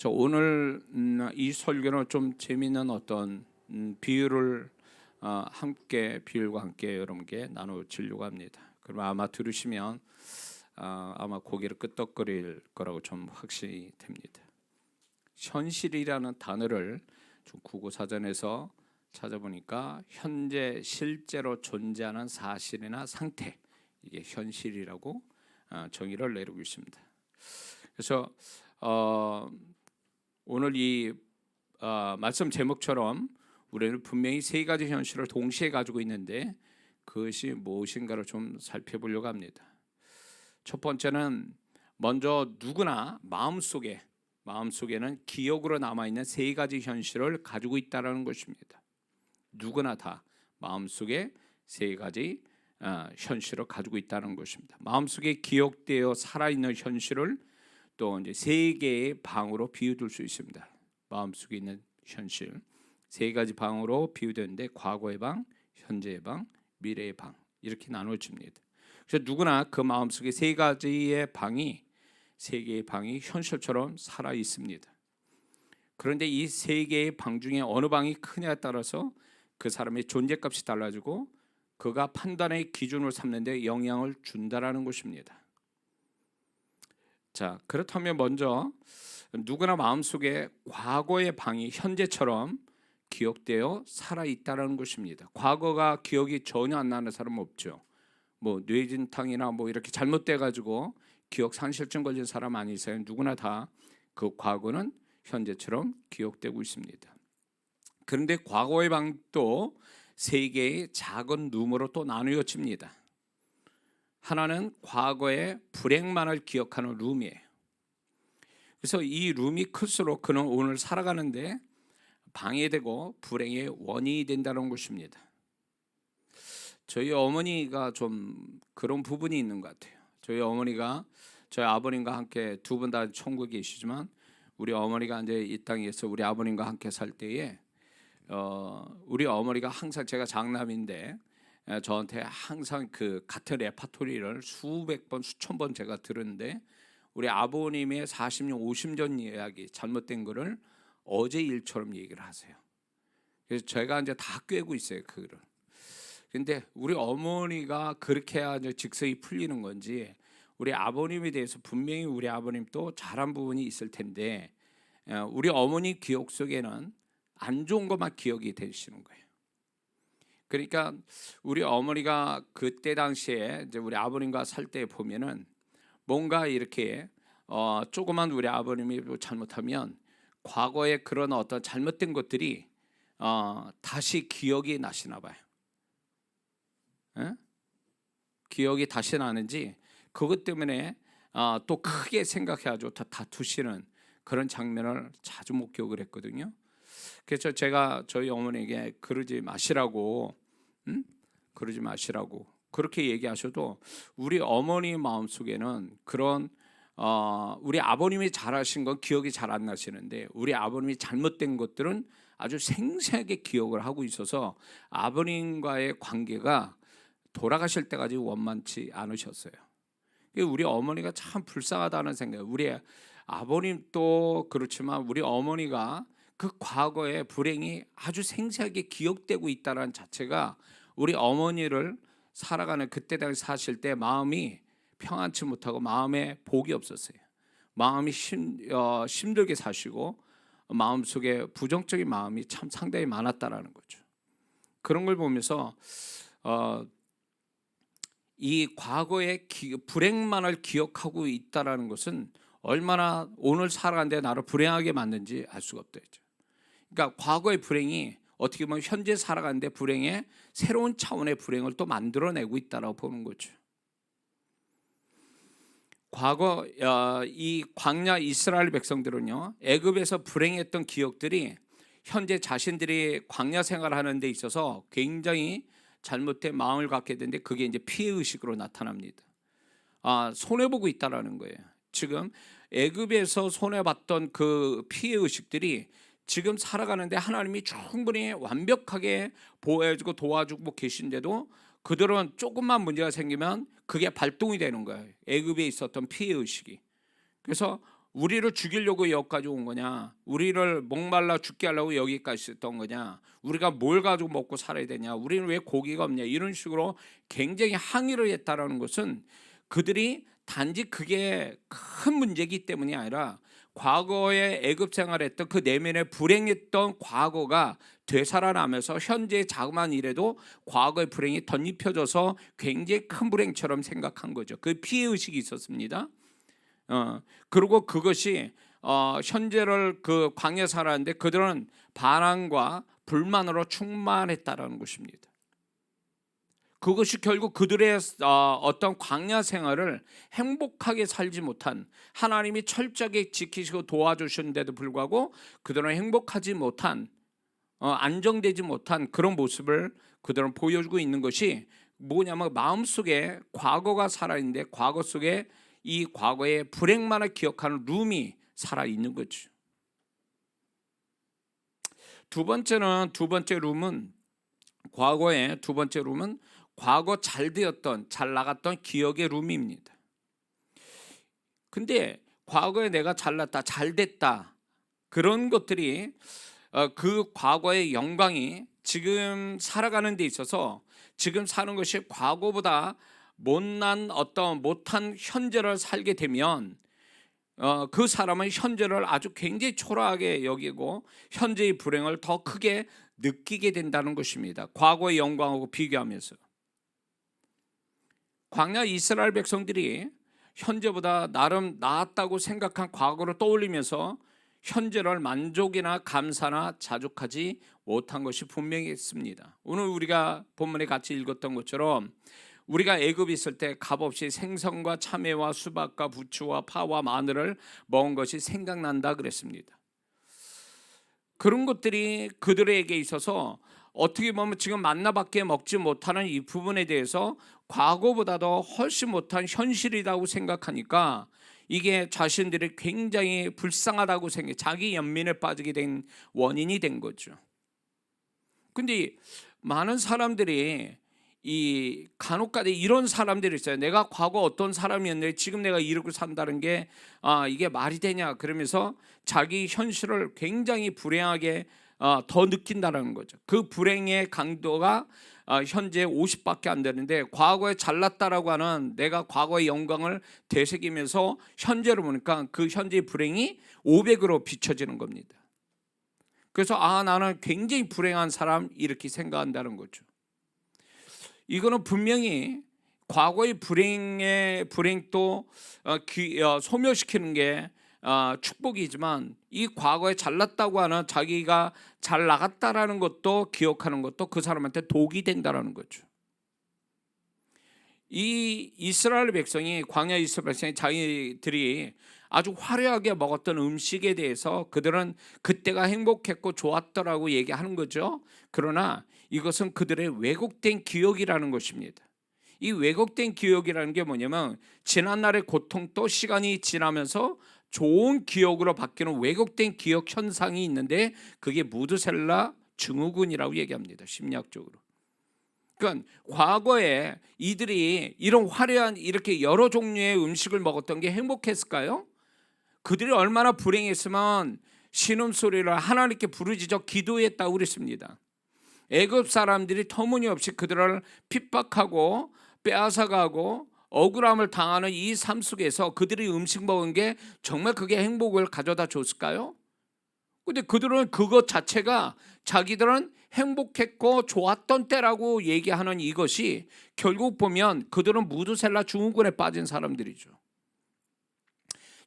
오늘 이 설교는 좀 재미있는 어떤 비유를 비율과 함께 여러분께 나누시려고 합니다. 그럼 아마 들으시면 아마 고개를 끄덕거릴 거라고 좀 확신이 됩니다. 현실이라는 단어를 좀 국어사전에서 찾아보니까 현재 실제로 존재하는 사실이나 상태, 이게 현실이라고 정의를 내리고 있습니다. 그래서 오늘 이 말씀 제목처럼 우리는 분명히 세 가지 현실을 동시에 가지고 있는데 그것이 무엇인가를 좀 살펴보려고 합니다. 첫 번째는 먼저 누구나 마음속에는 기억으로 남아있는 세 가지 현실을 가지고 있다는 것입니다. 누구나 다 마음속에 세 가지 현실을 가지고 있다는 것입니다. 마음속에 기억되어 살아있는 현실을 또 이제 세 개의 방으로 비유될 수 있습니다. 마음속에 있는 현실 세 가지 방으로 비유되는데 과거의 방, 현재의 방, 미래의 방 이렇게 나눠집니다. 그래서 누구나 그 마음속에 세 개의 방이 현실처럼 살아 있습니다. 그런데 이 세 개의 방 중에 어느 방이 크냐에 따라서 그 사람의 존재값이 달라지고 그가 판단의 기준을 삼는 데 영향을 준다라는 것입니다. 자, 그렇다면 먼저 누구나 마음속에 과거의 방이 현재처럼 기억되어 살아있다는 것입니다. 과거가 기억이 전혀 안 나는 사람은 없죠. 뭐 뇌진탕이나 뭐 이렇게 잘못돼 가지고 기억 상실증 걸린 사람 아니세요? 누구나 다 그 과거는 현재처럼 기억되고 있습니다. 그런데 과거의 방도 세 개의 작은 룸으로 또 나누어집니다. 하나는 과거의 불행만을 기억하는 룸이에요. 그래서 이 룸이 클수록 그는 오늘 살아가는데 방해되고 불행의 원인이 된다는 것입니다. 저희 어머니가 좀 그런 부분이 있는 것 같아요. 저희 아버님과 함께 두 분 다 천국에 계시지만 우리 어머니가 이제 이 땅에서 우리 아버님과 함께 살 때에 우리 어머니가 항상 제가 장남인데 저한테 항상 그 같은 레파토리를 수백 번 수천 번 제가 들었는데 우리 아버님의 40년 50년 이야기 잘못된 거를 어제 일처럼 얘기를 하세요. 그래서 제가 이제 다 꿰고 있어요 그거를. 근데 우리 어머니가 그렇게 해야 직성이 풀리는 건지 우리 아버님에 대해서 분명히 우리 아버님도 잘한 부분이 있을 텐데 우리 어머니 기억 속에는 안 좋은 것만 기억이 되시는 거예요. 그러니까 우리 어머니가 그때 당시에 이제 우리 아버님과 살 때 보면은 뭔가 이렇게 조그만 우리 아버님이 잘못하면 과거에 그런 어떤 잘못된 것들이 다시 기억이 나시나 봐요. 기억이 다시 나는지 그것 때문에 또 크게 생각해가지고 다투시는 그런 장면을 자주 목격을 했거든요. 그래서 제가 저희 어머니에게 그러지 마시라고 그렇게 얘기하셔도 우리 어머니 마음속에는 그런 우리 아버님이 잘하신 건 기억이 잘 안 나시는데 우리 아버님이 잘못된 것들은 아주 생생하게 기억을 하고 있어서 아버님과의 관계가 돌아가실 때까지 원만치 않으셨어요. 우리 어머니가 참 불쌍하다는 생각. 우리 아버님도 그렇지만 우리 어머니가 그 과거의 불행이 아주 생생하게 기억되고 있다는 자체가 우리 어머니를 살아가는 그때 당시 사실 때 마음이 평안치 못하고 마음에 복이 없었어요. 마음이 힘들게 사시고 마음속에 부정적인 마음이 참 상당히 많았다라는 거죠. 그런 걸 보면서 이 과거의 불행만을 기억하고 있다라는 것은 얼마나 오늘 살아가는데 나를 불행하게 만든지 알 수가 없다 했죠. 그러니까 과거의 불행이 어떻게 보면 현재 살아가는데 불행의 새로운 차원의 불행을 또 만들어내고 있다라고 보는 거죠. 과거 이 광야 이스라엘 백성들은요 애굽에서 불행했던 기억들이 현재 자신들이 광야 생활하는 데 있어서 굉장히 잘못된 마음을 갖게 되는데 그게 이제 피해 의식으로 나타납니다. 손해 보고 있다라는 거예요. 지금 애굽에서 손해 봤던 그 피해 의식들이 지금 살아가는데 하나님이 충분히 완벽하게 보호해주고 도와주고 계신데도 그들은 조금만 문제가 생기면 그게 발동이 되는 거예요. 애굽에 있었던 피해 의식이. 그래서 우리를 죽이려고 여기까지 온 거냐? 우리를 목말라 죽게 하려고 여기까지 있었던 거냐? 우리가 뭘 가지고 먹고 살아야 되냐? 우리는 왜 고기가 없냐? 이런 식으로 굉장히 항의를 했다라는 것은 그들이 단지 그게 큰 문제이기 때문이 아니라 과거에 애굽 생활했던 그 내면에 불행했던 과거가 되살아나면서 현재의 자그마한 일에도 과거의 불행이 덧입혀져서 굉장히 큰 불행처럼 생각한 거죠. 그 피해의식이 있었습니다. 그리고 그것이 현재를 그 광야 살았는데 그들은 반항과 불만으로 충만했다라는 것입니다. 그것이 결국 그들의 어떤 광야 생활을 행복하게 살지 못한, 하나님이 철저하게 지키시고 도와주셨는데도 불구하고 그들은 행복하지 못한, 안정되지 못한 그런 모습을 그들은 보여주고 있는 것이 뭐냐면 마음속에 과거가 살아있는데 과거 속에 이 과거의 불행만을 기억하는 룸이 살아있는 거죠. 두 번째 룸은 과거 잘 되었던, 잘 나갔던 기억의 룸입니다. 근데 과거에 내가 잘났다, 잘 됐다, 그런 것들이 그 과거의 영광이 지금 살아가는 데 있어서 지금 사는 것이 과거보다 못한 현재를 살게 되면 그 사람은 현재를 아주 굉장히 초라하게 여기고 현재의 불행을 더 크게 느끼게 된다는 것입니다. 과거의 영광하고 비교하면서. 광야 이스라엘 백성들이 현재보다 나름 나았다고 생각한 과거를 떠올리면서 현재를 만족이나 감사나 자족하지 못한 것이 분명히 있습니다. 오늘 우리가 본문에 같이 읽었던 것처럼 우리가 애굽에 있을 때 값없이 생선과 참외와 수박과 부추와 파와 마늘을 먹은 것이 생각난다 그랬습니다. 그런 것들이 그들에게 있어서 어떻게 보면 지금 만나밖에 먹지 못하는 이 부분에 대해서 과거보다도 훨씬 못한 현실이라고 생각하니까 이게 자신들이 굉장히 불쌍하다고 생각해 자기 연민에 빠지게 된 원인이 된 거죠. 근데 많은 사람들이 이 간혹가다 이런 사람들이 있어요. 내가 과거 어떤 사람이었는데 지금 내가 이러고 산다는 게 이게 말이 되냐 그러면서 자기 현실을 굉장히 불행하게 더 느낀다는 거죠. 그 불행의 강도가 현재 50밖에 안 되는데 과거에 잘났다라고 하는 내가 과거의 영광을 되새기면서 현재로 보니까 그 현재의 불행이 500으로 비춰지는 겁니다. 그래서 나는 굉장히 불행한 사람 이렇게 생각한다는 거죠. 이거는 분명히 과거의 불행도 소멸시키는 게 축복이지만 이 과거에 잘났다고 하는 자기가 잘 나갔다라는 것도 기억하는 것도 그 사람한테 독이 된다라는 거죠. 이 이스라엘 백성이 광야 이스라엘 백성이 자기들이 아주 화려하게 먹었던 음식에 대해서 그들은 그때가 행복했고 좋았더라고 얘기하는 거죠. 그러나 이것은 그들의 왜곡된 기억이라는 것입니다. 이 왜곡된 기억이라는 게 뭐냐면 지난날의 고통도 시간이 지나면서 좋은 기억으로 바뀌는 왜곡된 기억 현상이 있는데 그게 무드셀라 증후군이라고 얘기합니다. 심리학적으로. 그러니까 과거에 이들이 이런 화려한 이렇게 여러 종류의 음식을 먹었던 게 행복했을까요? 그들이 얼마나 불행했으면 신음소리를 하나님께 부르짖어 기도했다고 그랬습니다. 애굽 사람들이 터무니없이 그들을 핍박하고 빼앗아가고 억울함을 당하는 이 삶 속에서 그들이 음식 먹은 게 정말 그게 행복을 가져다 줬을까요? 근데 그들은 그것 자체가 자기들은 행복했고 좋았던 때라고 얘기하는 이것이 결국 보면 그들은 무드셀라 증후군에 빠진 사람들이죠.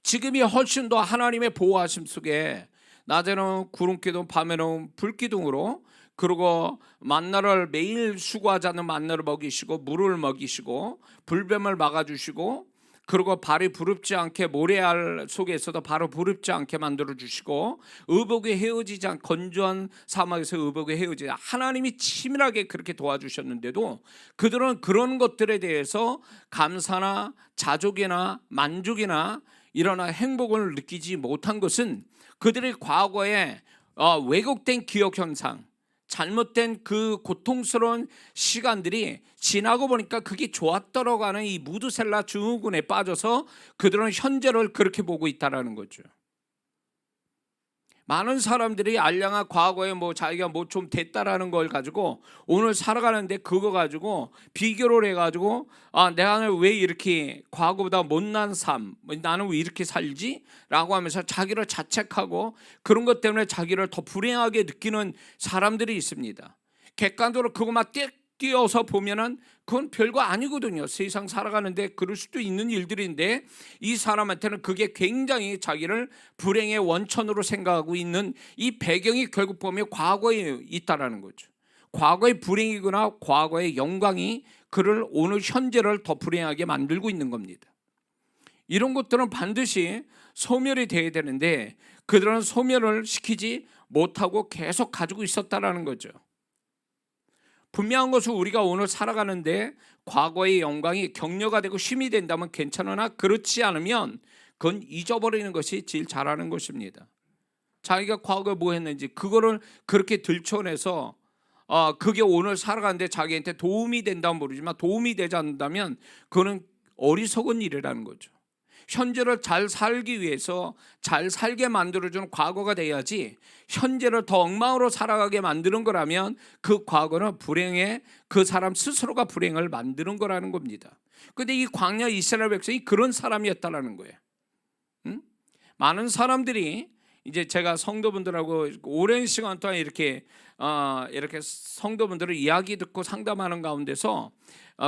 지금이 훨씬 더 하나님의 보호하심 속에 낮에는 구름기둥 밤에는 불기둥으로 그리고 만나를 매일 수고하지 않는 만나를 먹이시고 물을 먹이시고 불뱀을 막아주시고 그리고 발이 부릅지 않게 모래알 속에서도 바로 부릅지 않게 만들어주시고 의복이 헤어지지 않고 건조한 사막에서 의복이 헤어지지 하나님이 치밀하게 그렇게 도와주셨는데도 그들은 그런 것들에 대해서 감사나 자족이나 만족이나 일어나 행복을 느끼지 못한 것은 그들의 과거의 왜곡된 기억 현상 잘못된 그 고통스러운 시간들이 지나고 보니까 그게 좋았더라고 하는 이 무드셀라 증후군에 빠져서 그들은 현재를 그렇게 보고 있다라는 거죠. 많은 사람들이 알량한 과거에 뭐 자기가 뭐 좀 됐다라는 걸 가지고 오늘 살아가는데 그거 가지고 비교를 해가지고 내가 왜 이렇게 과거보다 못난 삶, 나는 왜 이렇게 살지? 라고 하면서 자기를 자책하고 그런 것 때문에 자기를 더 불행하게 느끼는 사람들이 있습니다. 객관적으로 그것만 띄어서 보면은 그건 별거 아니거든요. 세상 살아가는데 그럴 수도 있는 일들인데 이 사람한테는 그게 굉장히 자기를 불행의 원천으로 생각하고 있는 이 배경이 결국 보면 과거에 있다라는 거죠. 과거의 불행이거나 과거의 영광이 그를 오늘 현재를 더 불행하게 만들고 있는 겁니다. 이런 것들은 반드시 소멸이 돼야 되는데 그들은 소멸을 시키지 못하고 계속 가지고 있었다라는 거죠. 분명한 것은 우리가 오늘 살아가는데 과거의 영광이 격려가 되고 쉼이 된다면 괜찮으나 그렇지 않으면 그건 잊어버리는 것이 제일 잘하는 것입니다. 자기가 과거에 뭐 했는지 그거를 그렇게 들춰내서 그게 오늘 살아가는데 자기한테 도움이 된다면 모르지만 도움이 되지 않는다면 그거는 어리석은 일이라는 거죠. 현재를 잘 살기 위해서 잘 살게 만들어주는 과거가 돼야지 현재를 더 엉망으로 살아가게 만드는 거라면 그 과거는 불행에 그 사람 스스로가 불행을 만드는 거라는 겁니다. 그런데 이 광야 이스라엘 백성이 그런 사람이었다라는 거예요. 많은 사람들이 이제 제가 성도분들하고 오랜 시간 동안 이렇게 성도분들을 이야기 듣고 상담하는 가운데서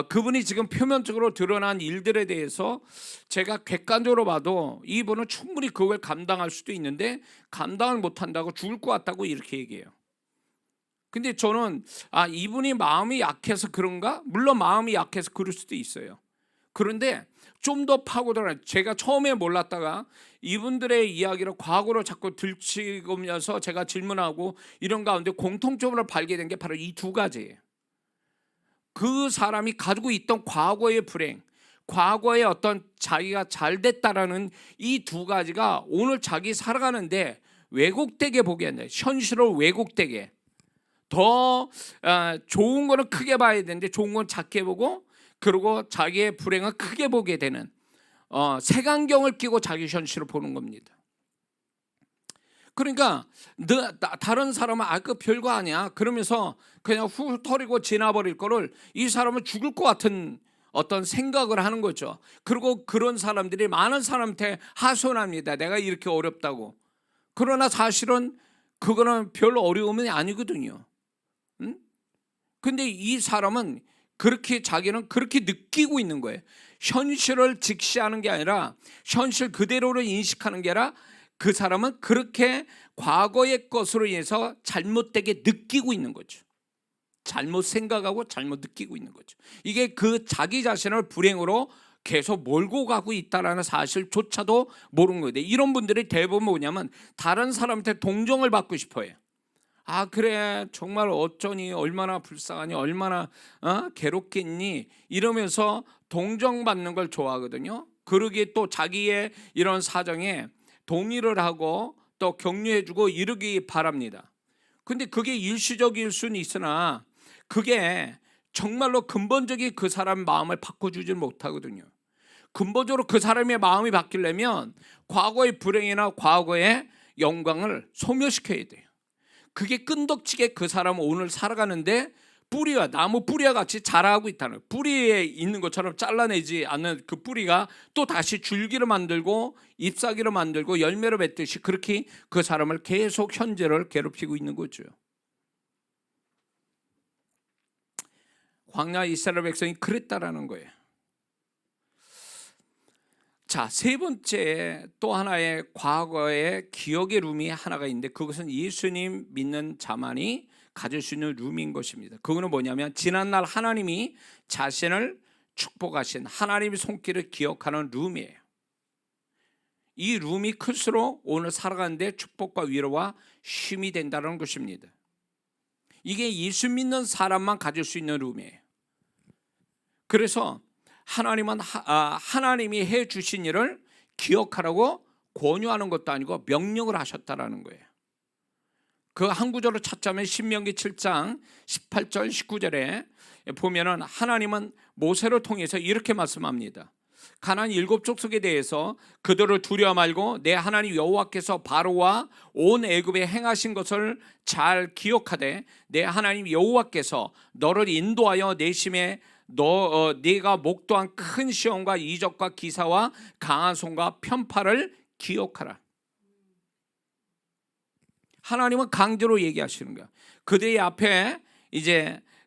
그분이 지금 표면적으로 드러난 일들에 대해서 제가 객관적으로 봐도 이분은 충분히 그걸 감당할 수도 있는데 감당을 못한다고 죽을 것 같다고 이렇게 얘기해요. 근데 저는 이분이 마음이 약해서 그런가? 물론 마음이 약해서 그럴 수도 있어요. 그런데 좀 더 파고들어요. 제가 처음에 몰랐다가 이분들의 이야기를 과거로 자꾸 들추면서 제가 질문하고 이런 가운데 공통점으로 발견된 게 바로 이 두 가지예요. 그 사람이 가지고 있던 과거의 불행, 과거의 어떤 자기가 잘 됐다라는 이 두 가지가 오늘 자기 살아가는데 왜곡되게 보게 한다. 현실을 왜곡되게. 더 좋은 거는 크게 봐야 되는데 좋은 건 작게 보고 그리고 자기의 불행을 크게 보게 되는 색안경을 끼고 자기 현실을 보는 겁니다. 그러니까 다른 사람은 그 별거 아니야 그러면서 그냥 훑어리고 지나버릴 거를 이 사람은 죽을 것 같은 어떤 생각을 하는 거죠. 그리고 그런 사람들이 많은 사람한테 하소연합니다. 내가 이렇게 어렵다고. 그러나 사실은 그거는 별 어려움이 아니거든요. 근데 이 사람은 그렇게 자기는 그렇게 느끼고 있는 거예요. 현실을 직시하는 게 아니라 현실 그대로를 인식하는 게 아니라 그 사람은 그렇게 과거의 것으로 인해서 잘못되게 느끼고 있는 거죠. 잘못 생각하고 잘못 느끼고 있는 거죠. 이게 그 자기 자신을 불행으로 계속 몰고 가고 있다는 사실조차도 모르는 거예요. 이런 분들이 대부분 뭐냐면 다른 사람한테 동정을 받고 싶어요. 그래 정말 어쩌니 얼마나 불쌍하니 얼마나 괴롭겠니 이러면서 동정받는 걸 좋아하거든요. 그러기에 또 자기의 이런 사정에 동의를 하고 또 격려해주고 이러기 바랍니다. 근데 그게 일시적일 수는 있으나 그게 정말로 근본적인 그 사람 마음을 바꿔주지 못하거든요. 근본적으로 그 사람의 마음이 바뀌려면 과거의 불행이나 과거의 영광을 소멸시켜야 돼요. 그게 끈덕지게 그 사람은 오늘 살아가는데 뿌리와 나무 뿌리와 같이 자라고 있다는 거예요. 뿌리에 있는 것처럼 잘라내지 않는 그 뿌리가 또 다시 줄기를 만들고 잎사귀를 만들고 열매를 맺듯이 그렇게 그 사람을 계속 현재를 괴롭히고 있는 거죠. 광야 이스라엘 백성이 그랬다라는 거예요. 자, 세 번째 또 하나의 과거의 기억의 룸이 하나가 있는데 그것은 예수님 믿는 자만이 가질 수 있는 룸인 것입니다. 그거는 뭐냐면 지난날 하나님이 자신을 축복하신 하나님의 손길을 기억하는 룸이에요. 이 룸이 클수록 오늘 살아가는데 축복과 위로와 쉼이 된다는 것입니다. 이게 예수 믿는 사람만 가질 수 있는 룸이에요. 그래서 하나님은 하나님이 해 주신 일을 기억하라고 권유하는 것도 아니고 명령을 하셨다라는 거예요. 그 한 구절로 찾자면 신명기 7장 18절 19절에 보면은 하나님은 모세를 통해서 이렇게 말씀합니다. 가나안 7족속에 대해서 그들을 두려워 말고 내 하나님 여호와께서 바로와 온 애굽에 행하신 것을 잘 기억하되 내 하나님 여호와께서 너를 인도하여 내심에 네가 목도한 큰 시험과 이적과 기사와 강한 손과 편파를 기억하라. 하나님은 강제로 얘기하시는 거야. 그들이 앞에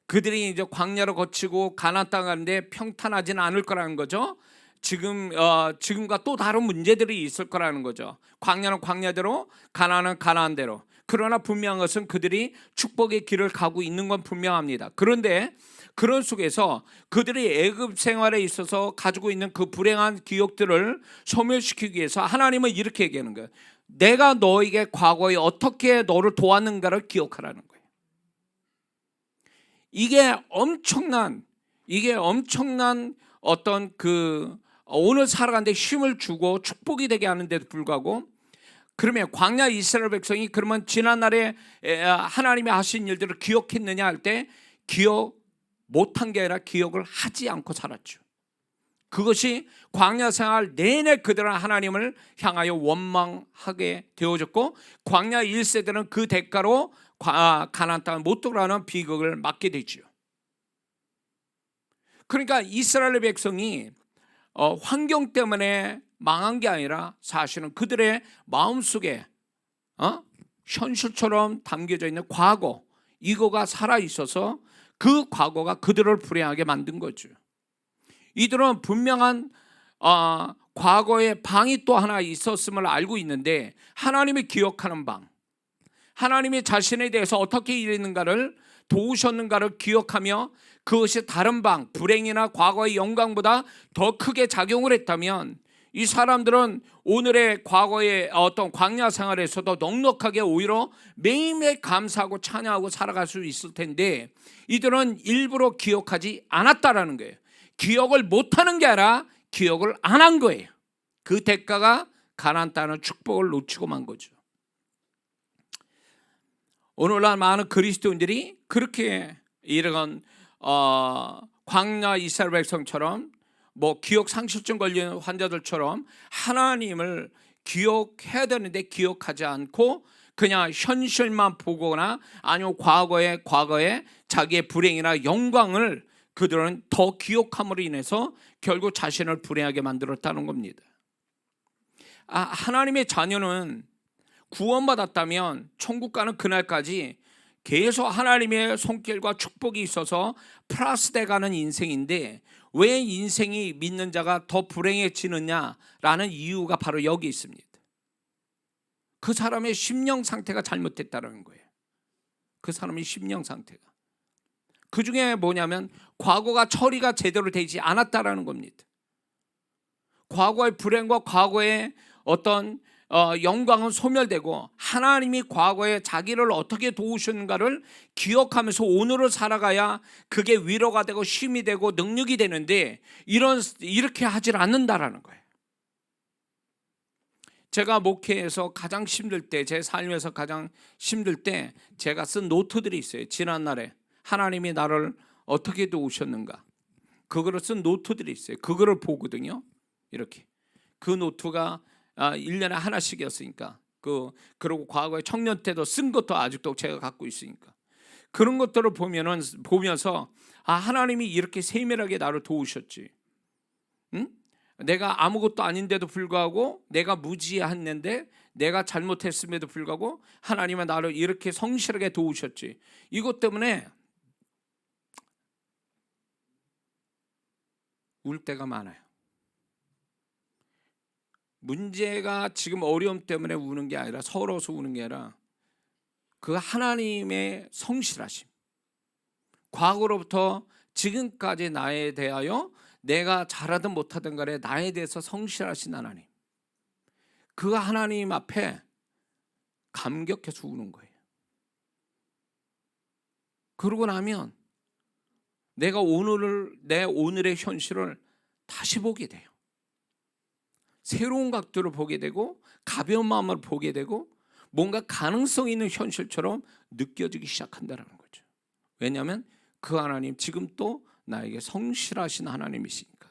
그들이 이제 광야를 거치고 가나안 땅 가는데 평탄하지는 않을 거라는 거죠. 지금과 또 다른 문제들이 있을 거라는 거죠. 광야는 광야대로, 가나안은 가나안대로. 그러나 분명한 것은 그들이 축복의 길을 가고 있는 건 분명합니다. 그런데 그런 속에서 그들이 애굽 생활에 있어서 가지고 있는 그 불행한 기억들을 소멸시키기 위해서 하나님은 이렇게 얘기하는 거예요. 내가 너에게 과거에 어떻게 너를 도왔는가를 기억하라는 거예요. 이게 엄청난 어떤 오늘 살아가는데 힘을 주고 축복이 되게 하는데도 불구하고, 그러면 광야 이스라엘 백성이 그러면 지난날에 하나님이 하신 일들을 기억했느냐 할 때 기억 못한 게 아니라 기억을 하지 않고 살았죠. 그것이 광야 생활 내내 그들은 하나님을 향하여 원망하게 되어졌고, 광야 1세대는 그 대가로 가나안 땅을 못 들어가는 비극을 맞게 되죠. 그러니까 이스라엘 백성이 환경 때문에 망한 게 아니라 사실은 그들의 마음속에 현실처럼 담겨져 있는 과거, 이거가 살아있어서 그 과거가 그들을 불행하게 만든 거죠. 이들은 분명한 과거의 방이 또 하나 있었음을 알고 있는데, 하나님이 기억하는 방, 하나님이 자신에 대해서 어떻게 일했는가를 도우셨는가를 기억하며 그것이 다른 방, 불행이나 과거의 영광보다 더 크게 작용을 했다면 이 사람들은 오늘의 과거의 어떤 광야 생활에서도 넉넉하게 오히려 매일매일 감사하고 찬양하고 살아갈 수 있을 텐데, 이들은 일부러 기억하지 않았다라는 거예요. 기억을 못하는 게 아니라 기억을 안 한 거예요. 그 대가가 가나안 땅의 축복을 놓치고 만 거죠. 오늘날 많은 그리스도인들이 그렇게 이런 광야 이스라엘 백성처럼 기억 상실증 걸리는 환자들처럼 하나님을 기억해야 되는데 기억하지 않고 그냥 현실만 보거나 아니면 과거에 자기의 불행이나 영광을 그들은 더 기억함으로 인해서 결국 자신을 불행하게 만들었다는 겁니다. 하나님의 자녀는 구원받았다면 천국 가는 그날까지 계속 하나님의 손길과 축복이 있어서 플러스 돼가는 인생인데, 왜 인생이 믿는 자가 더 불행해지느냐라는 이유가 바로 여기 있습니다. 그 사람의 심령 상태가 잘못됐다는 거예요. 그 사람의 심령 상태가. 그 중에 뭐냐면 과거가 처리가 제대로 되지 않았다라는 겁니다. 과거의 불행과 과거의 어떤 영광은 소멸되고 하나님이 과거에 자기를 어떻게 도우셨는가를 기억하면서 오늘을 살아가야 그게 위로가 되고 힘이 되고 능력이 되는데, 이렇게 하질 않는다라는 거예요. 제가 목회에서 가장 힘들 때, 제 삶에서 가장 힘들 때 제가 쓴 노트들이 있어요. 지난날에 하나님이 나를 어떻게 도우셨는가, 그거를 쓴 노트들이 있어요. 그거를 보거든요. 이렇게 그 노트가 1년에 하나씩이었으니까 그리고 과거에 청년 때도 쓴 것도 아직도 제가 갖고 있으니까 그런 것들을 보면서 하나님이 이렇게 세밀하게 나를 도우셨지. 응? 내가 아무것도 아닌데도 불구하고, 내가 무지했는데 내가 잘못했음에도 불구하고 하나님은 나를 이렇게 성실하게 도우셨지. 이것 때문에 울 때가 많아요. 문제가 지금 어려움 때문에 우는 게 아니라, 서러워서 우는 게 아니라 그 하나님의 성실하심, 과거로부터 지금까지 나에 대하여 내가 잘하든 못하든 간에 나에 대해서 성실하신 하나님, 그 하나님 앞에 감격해서 우는 거예요. 그러고 나면 내가 내 오늘의 현실을 다시 보게 돼요. 새로운 각도로 보게 되고 가벼운 마음으로 보게 되고, 뭔가 가능성 있는 현실처럼 느껴지기 시작한다는 거죠. 왜냐하면 그 하나님 지금 또 나에게 성실하신 하나님이시니까.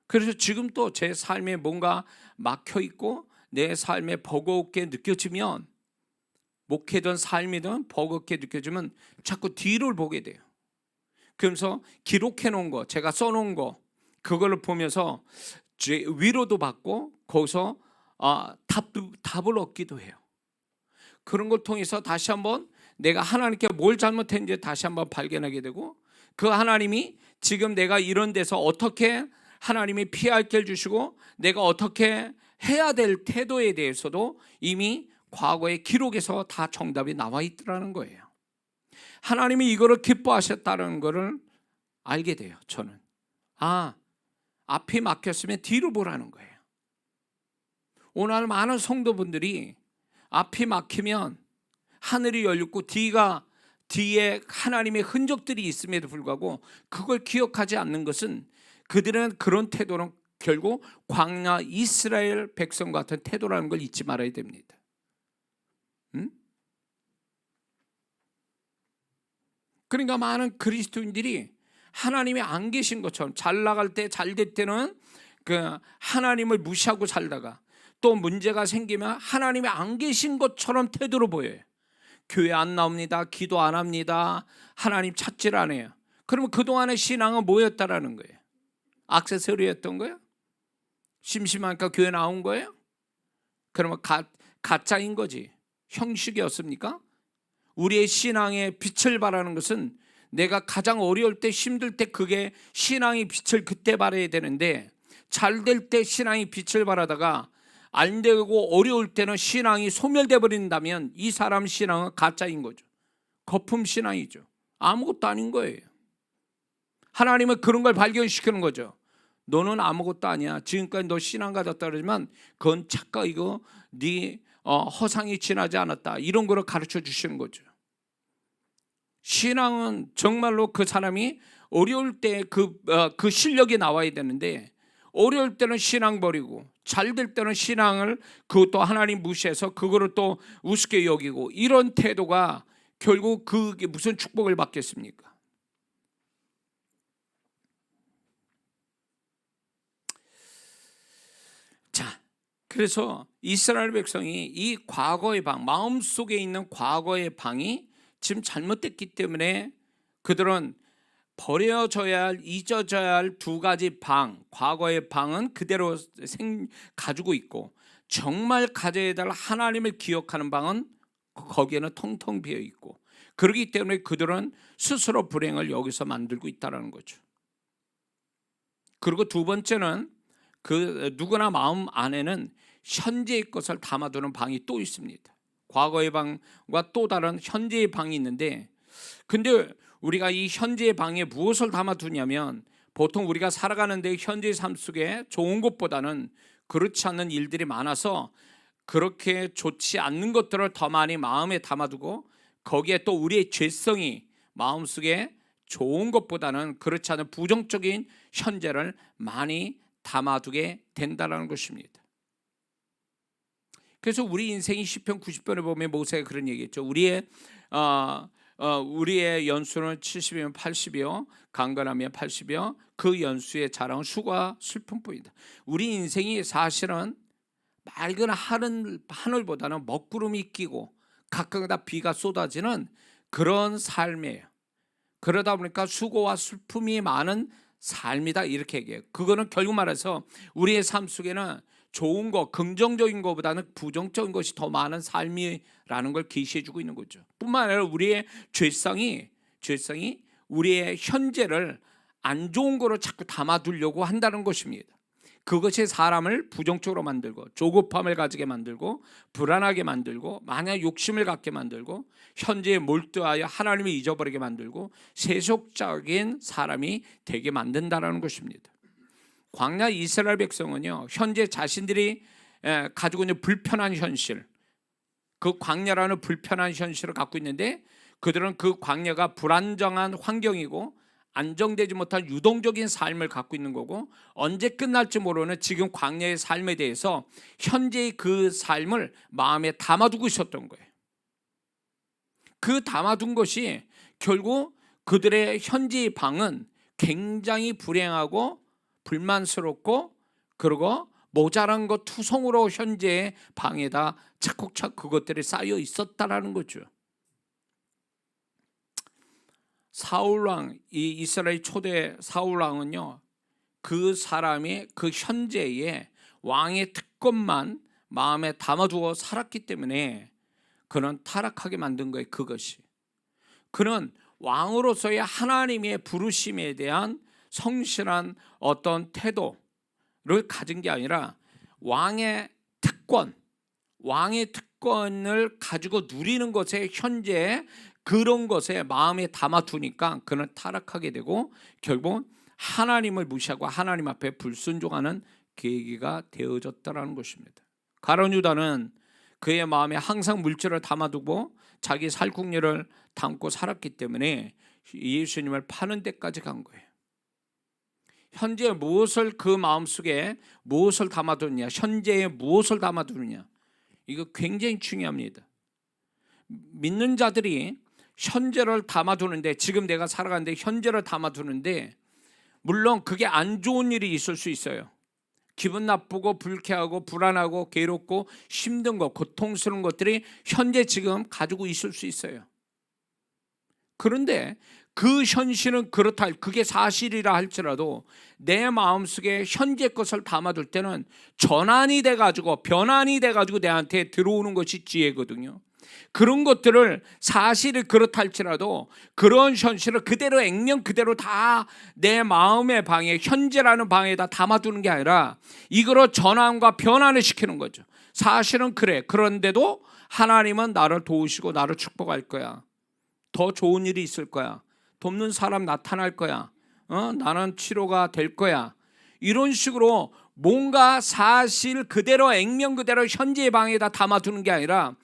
그래서 지금 또 제 삶에 뭔가 막혀 있고 내 삶에 버겁게 느껴지면, 목회든 삶이든 버겁게 느껴지면 자꾸 뒤를 보게 돼요. 그러면서 기록해 놓은 거, 제가 써놓은 거, 그걸 보면서 위로도 받고 거기서 답을 얻기도 해요. 그런 걸 통해서 다시 한번 내가 하나님께 뭘 잘못했는지 다시 한번 발견하게 되고, 그 하나님이 지금 내가 이런 데서 어떻게 하나님이 피할 길을 주시고 내가 어떻게 해야 될 태도에 대해서도 이미 과거의 기록에서 다 정답이 나와 있더라는 거예요. 하나님이 이거를 기뻐하셨다는 것을 알게 돼요. 저는 앞이 막혔으면 뒤로 보라는 거예요. 오늘 많은 성도분들이 앞이 막히면 하늘이 열렸고 뒤에 하나님의 흔적들이 있음에도 불구하고 그걸 기억하지 않는 것은, 그들은 그런 태도는 결국 광야 이스라엘 백성 같은 태도라는 걸 잊지 말아야 됩니다. 그러니까 많은 그리스도인들이 하나님이 안 계신 것처럼, 잘 나갈 때 잘 될 때는 그 하나님을 무시하고 살다가 또 문제가 생기면 하나님이 안 계신 것처럼 태도로 보여요. 교회 안 나옵니다. 기도 안 합니다. 하나님 찾질 않아요. 그러면 그동안의 신앙은 뭐였다라는 거예요? 액세서리였던 거예요? 심심하니까 교회 나온 거예요? 그러면 가짜인 거지. 형식이었습니까? 우리의 신앙의 빛을 발하는 것은 내가 가장 어려울 때, 힘들 때 그게 신앙의 빛을 그때 발해야 되는데, 잘 될 때 신앙이 빛을 발하다가 안 되고 어려울 때는 신앙이 소멸돼 버린다면 이 사람 신앙은 가짜인 거죠. 거품 신앙이죠. 아무것도 아닌 거예요. 하나님은 그런 걸 발견시키는 거죠. 너는 아무것도 아니야. 지금까지 너 신앙 가졌다 그러지만 그건 착각이고 네 허상이 지나지 않았다. 이런 거를 가르쳐 주시는 거죠. 신앙은 정말로 그 사람이 어려울 때 그 실력이 나와야 되는데, 어려울 때는 신앙 버리고 잘 될 때는 신앙을 그것도 하나님 무시해서 그거를 또 우습게 여기고, 이런 태도가 결국 그게 무슨 축복을 받겠습니까? 자, 그래서 이스라엘 백성이 이 과거의 방, 마음속에 있는 과거의 방이 지금 잘못됐기 때문에 그들은 버려져야 할, 잊어져야 할 두 가지 방, 과거의 방은 그대로 가지고 있고, 정말 가져야 될 하나님을 기억하는 방은 거기에는 텅텅 비어 있고, 그렇기 때문에 그들은 스스로 불행을 여기서 만들고 있다는 거죠. 그리고 두 번째는 그 누구나 마음 안에는 현재의 것을 담아두는 방이 또 있습니다. 과거의 방과 또 다른 현재의 방이 있는데, 근데 우리가 이 현재의 방에 무엇을 담아두냐면, 보통 우리가 살아가는데 현재의 삶 속에 좋은 것보다는 그렇지 않는 일들이 많아서 그렇게 좋지 않는 것들을 더 많이 마음에 담아두고, 거기에 또 우리의 죄성이 마음속에 좋은 것보다는 그렇지 않은 부정적인 현재를 많이 담아두게 된다는 것입니다. 그래서 우리 인생이 시편 90편에 보면 모세가 그런 얘기했죠. 우리의 연수는 70이면 80이요, 강건하면 80이요, 그 연수의 자랑은 수고와 슬픔뿐이다. 우리 인생이 사실은 맑은 하늘보다는 먹구름이 끼고 가끔가다 비가 쏟아지는 그런 삶이에요. 그러다 보니까 수고와 슬픔이 많은 삶이다, 이렇게 얘기해요. 그거는 결국 말해서 우리의 삶 속에는 좋은 거, 긍정적인 것보다는 부정적인 것이 더 많은 삶이라는 걸 계시해주고 있는 거죠. 뿐만 아니라 우리의 죄성이 우리의 현재를 안 좋은 거로 자꾸 담아두려고 한다는 것입니다. 그것이 사람을 부정적으로 만들고 조급함을 가지게 만들고 불안하게 만들고 만약 욕심을 갖게 만들고 현재에 몰두하여 하나님을 잊어버리게 만들고 세속적인 사람이 되게 만든다는 것입니다. 광야 이스라엘 백성은요, 현재 자신들이 가지고 있는 불편한 현실, 그 광야라는 불편한 현실을 갖고 있는데, 그들은 그 광야가 불안정한 환경이고 안정되지 못한 유동적인 삶을 갖고 있는 거고, 언제 끝날지 모르는 지금 광야의 삶에 대해서 현재의 그 삶을 마음에 담아두고 있었던 거예요. 그 담아둔 것이 결국 그들의 현재의 방은 굉장히 불행하고 불만스럽고, 그리고 모자란 것 투성으로 현재의 방에다 차곡차곡 그것들이 쌓여 있었다라는 거죠. 사울왕, 이 이스라엘 초대 사울왕은요, 그 사람이 그 현재의 왕의 특권만 마음에 담아두어 살았기 때문에 그는 타락하게 만든 거예요. 그것이, 그는 왕으로서의 하나님의 부르심에 대한 성실한 어떤 태도를 가진 게 아니라 왕의 특권을 가지고 누리는 것에, 현재 그런 것에 마음에 담아두니까 그는 타락하게 되고 결국 하나님을 무시하고 하나님 앞에 불순종하는 계기가 되어졌다는 것입니다. 가룟 유다는 그의 마음에 항상 물질을 담아두고 자기 살궁리를 담고 살았기 때문에 예수님을 파는 데까지 간 거예요. 현재 무엇을, 그 마음속에 무엇을 담아두느냐, 현재에 무엇을 담아두느냐, 이거 굉장히 중요합니다. 믿는 자들이 현재를 담아두는데, 지금 내가 살아가는데 현재를 담아두는데, 물론 그게 안 좋은 일이 있을 수 있어요. 기분 나쁘고 불쾌하고 불안하고 괴롭고 힘든 것, 고통스러운 것들이 현재 지금 가지고 있을 수 있어요. 그런데 그 현실은 그렇다, 그게 사실이라 할지라도 내 마음속에 현재 것을 담아둘 때는 전환이 돼가지고, 변환이 돼가지고 내한테 들어오는 것이 지혜거든요. 그런 것들을, 사실이 그렇다 할지라도 그런 현실을 그대로 액면 그대로 다 내 마음의 방에, 현재라는 방에다 담아두는 게 아니라 이거로 전환과 변환을 시키는 거죠. 사실은 그래, 그런데도 하나님은 나를 도우시고 나를 축복할 거야, 더 좋은 일이 있을 거야, 돕는 사람 나타날 거야, 나는 치료가 될 거야, 이런 식으로 뭔가 사실 그대로 액면 그대로 현재의 방에다 담아두는 게 아니라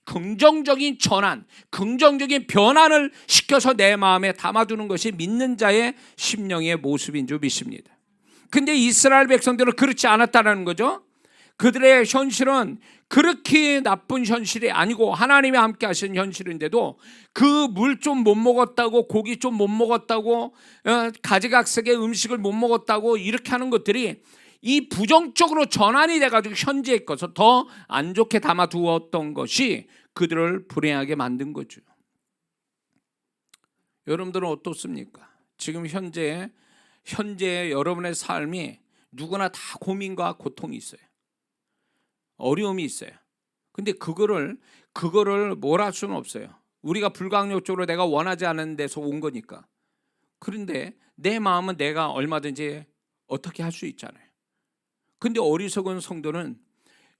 긍정적인 전환, 긍정적인 변환을 시켜서 내 마음에 담아두는 것이 믿는 자의 심령의 모습인 줄 믿습니다. 근데 이스라엘 백성들은 그렇지 않았다는 거죠. 그들의 현실은 그렇게 나쁜 현실이 아니고 하나님이 함께 하신 현실인데도 그 물 좀 못 먹었다고, 고기 좀 못 먹었다고, 가지각색의 음식을 못 먹었다고 이렇게 하는 것들이 이 부정적으로 전환이 돼가지고 현재의 것을 더 안 좋게 담아두었던 것이 그들을 불행하게 만든 거죠. 여러분들은 어떻습니까? 지금 현재 여러분의 삶이 누구나 다 고민과 고통이 있어요. 어려움이 있어요. 근데 그거를 뭘 할 수는 없어요. 우리가 불가항력적으로 내가 원하지 않은 데서 온 거니까. 그런데 내 마음은 내가 얼마든지 어떻게 할 수 있잖아요. 근데 어리석은 성도는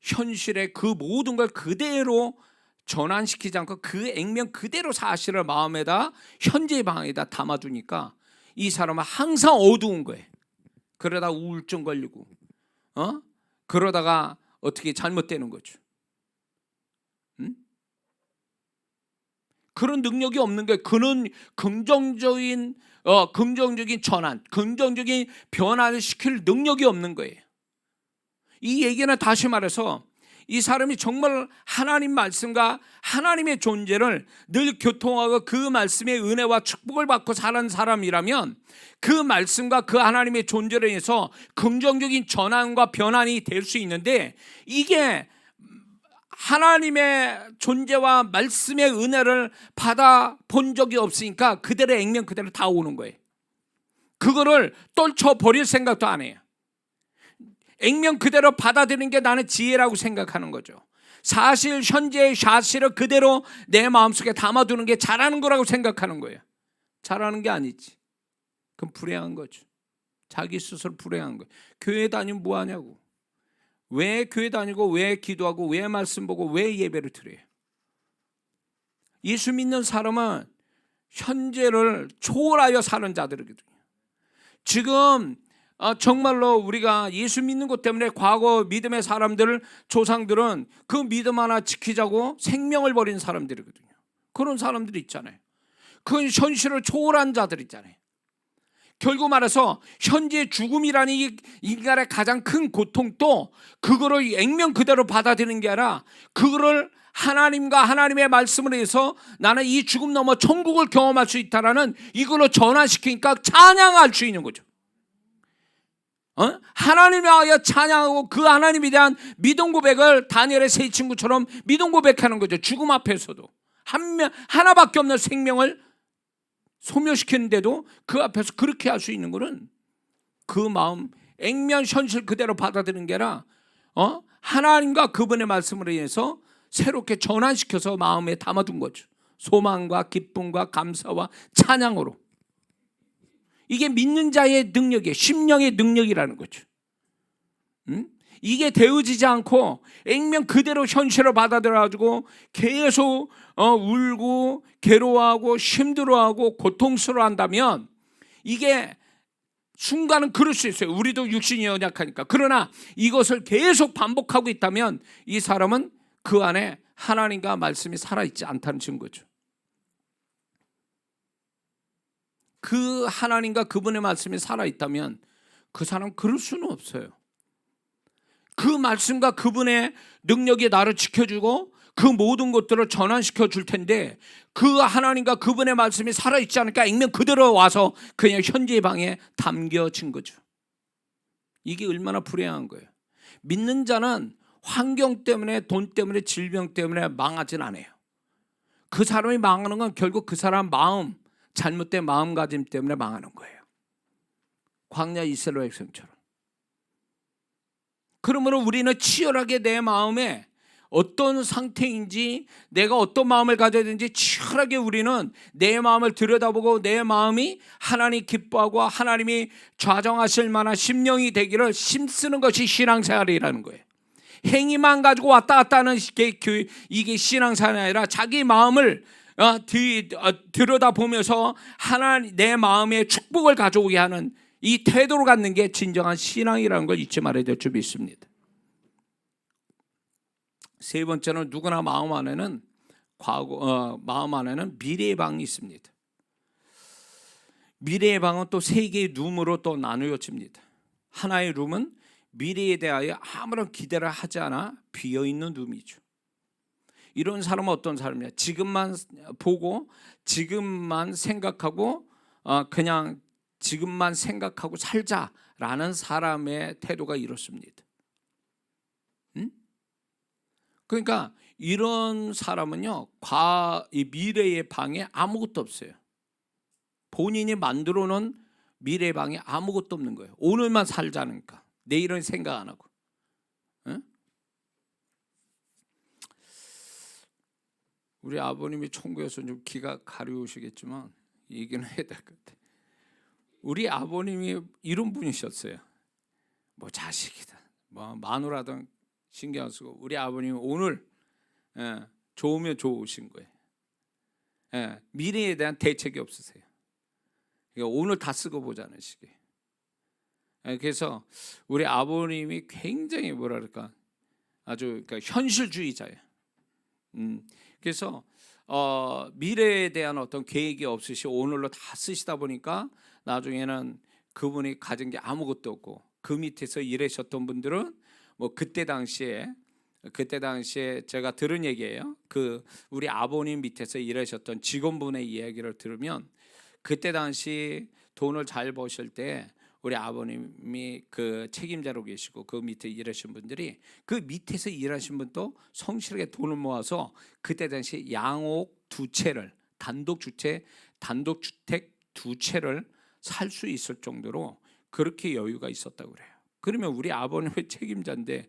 현실의 그 모든 걸 그대로 전환시키지 않고 그 액면 그대로 사실을 마음에다, 현재의 방에다 담아두니까 이 사람은 항상 어두운 거예요. 그러다 우울증 걸리고, 그러다가 어떻게 잘못되는 거죠. 그런 능력이 없는 거예요. 그는 긍정적인 전환, 긍정적인 변화를 시킬 능력이 없는 거예요. 이 얘기는 다시 말해서 이 사람이 정말 하나님 말씀과 하나님의 존재를 늘 교통하고 그 말씀의 은혜와 축복을 받고 사는 사람이라면 그 말씀과 그 하나님의 존재를 인해서 긍정적인 전환과 변환이 될 수 있는데, 이게 하나님의 존재와 말씀의 은혜를 받아본 적이 없으니까 그대로 액면 그대로 다 오는 거예요. 그거를 떨쳐버릴 생각도 안 해요. 액면 그대로 받아들이는 게 나는 지혜라고 생각하는 거죠. 사실 현재의 사실을 그대로 내 마음속에 담아두는 게 잘하는 거라고 생각하는 거예요. 잘하는 게 아니지. 그럼 불행한 거죠. 자기 스스로 불행한 거예요. 교회 다니면 뭐 하냐고. 왜 교회 다니고, 왜 기도하고, 왜 말씀 보고, 왜 예배를 드려요? 예수 믿는 사람은 현재를 초월하여 사는 자들이거든요. 지금 정말로 우리가 예수 믿는 것 때문에 과거 믿음의 사람들, 조상들은 그 믿음 하나 지키자고 생명을 버린 사람들이거든요. 그런 사람들이 있잖아요. 그 현실을 초월한 자들 있잖아요. 결국 말해서 현재 죽음이라는 이 인간의 가장 큰 고통도 그거를 액면 그대로 받아들이는 게 아니라 그거를 하나님과 하나님의 말씀을 해서 나는 이 죽음 넘어 천국을 경험할 수 있다라는 이걸로 전환시키니까 찬양할 수 있는 거죠. 하나님에 대하여 찬양하고 그 하나님에 대한 믿음 고백을 다니엘의 세 친구처럼 믿음 고백하는 거죠. 죽음 앞에서도 하나밖에 없는 생명을 소멸시키는데도 그 앞에서 그렇게 할 수 있는 거는 그 마음 액면 현실 그대로 받아들이는 게 아니라 하나님과 그분의 말씀으로 인해서 새롭게 전환시켜서 마음에 담아둔 거죠. 소망과 기쁨과 감사와 찬양으로. 이게 믿는 자의 능력이에요. 심령의 능력이라는 거죠. 이게 되어지지 않고 액면 그대로 현실을 받아들여가지고 계속 울고 괴로워하고 힘들어하고 고통스러워한다면 이게 순간은 그럴 수 있어요. 우리도 육신이 연약하니까. 그러나 이것을 계속 반복하고 있다면 이 사람은 그 안에 하나님과 말씀이 살아있지 않다는 증거죠. 그 하나님과 그분의 말씀이 살아있다면 그 사람은 그럴 수는 없어요. 그 말씀과 그분의 능력이 나를 지켜주고 그 모든 것들을 전환시켜 줄 텐데 그 하나님과 그분의 말씀이 살아있지 않으니까 액면 그대로 와서 그냥 현재의 방에 담겨진 거죠. 이게 얼마나 불행한 거예요. 믿는 자는 환경 때문에 돈 때문에 질병 때문에 망하진 않아요. 그 사람이 망하는 건 결국 그 사람 마음 잘못된 마음가짐 때문에 망하는 거예요. 광야 이스라엘 백성처럼. 그러므로 우리는 치열하게 내 마음에 어떤 상태인지 내가 어떤 마음을 가져야 되는지 치열하게 우리는 내 마음을 들여다보고 내 마음이 하나님 기뻐하고 하나님이 좌정하실 만한 심령이 되기를 힘쓰는 것이 신앙생활이라는 거예요. 행위만 가지고 왔다 갔다 하는 이게 신앙생활이 아니라 자기 마음을 들여다보면서 하나님 내 마음에 축복을 가져오게 하는 이 태도를 갖는 게 진정한 신앙이라는 걸 잊지 말아야 될 줄 믿습니다. 세 번째는 누구나 마음 안에는 마음 안에는 미래의 방이 있습니다. 미래의 방은 또 세 개의 룸으로 또 나누어집니다. 하나의 룸은 미래에 대하여 아무런 기대를 하지 않아 비어있는 룸이죠. 이런 사람은 어떤 사람이냐? 지금만 보고 지금만 생각하고 그냥 지금만 생각하고 살자라는 사람의 태도가 이렇습니다. 그러니까 이런 사람은요, 이 미래의 방에 아무것도 없어요. 본인이 만들어 놓은 미래의 방에 아무것도 없는 거예요. 오늘만 살자니까. 내일은 생각 안 하고. 우리 아버님이 총구여서 좀 기가 가려우시겠지만 얘기는 해야 될 것 같아요. 우리 아버님이 이런 분이셨어요. 뭐 자식이다, 뭐 마누라든 신경 안 쓰고 우리 아버님이 오늘 좋으면 좋으신 거예요. 미래에 대한 대책이 없으세요. 그러니까 오늘 다 쓰고 보자는 식이에요. 그래서 우리 아버님이 굉장히 뭐랄까 아주 그러니까 현실주의자예요. 그래서 미래에 대한 어떤 계획이 없으시 오늘로 다 쓰시다 보니까 나중에는 그분이 가진 게 아무것도 없고 그 밑에서 일하셨던 분들은 뭐 그때 당시에 제가 들은 얘기예요. 그 우리 아버님 밑에서 일하셨던 직원분의 이야기를 들으면 그때 당시 돈을 잘 버실 때 우리 아버님이 그 책임자로 계시고 그 밑에 일하신 분들이 그 밑에서 일하신 분도 성실하게 돈을 모아서 그때 당시 양옥 두 채를 단독주택 두 채를 살 수 있을 정도로 그렇게 여유가 있었다고 그래요. 그러면 우리 아버님의 책임자인데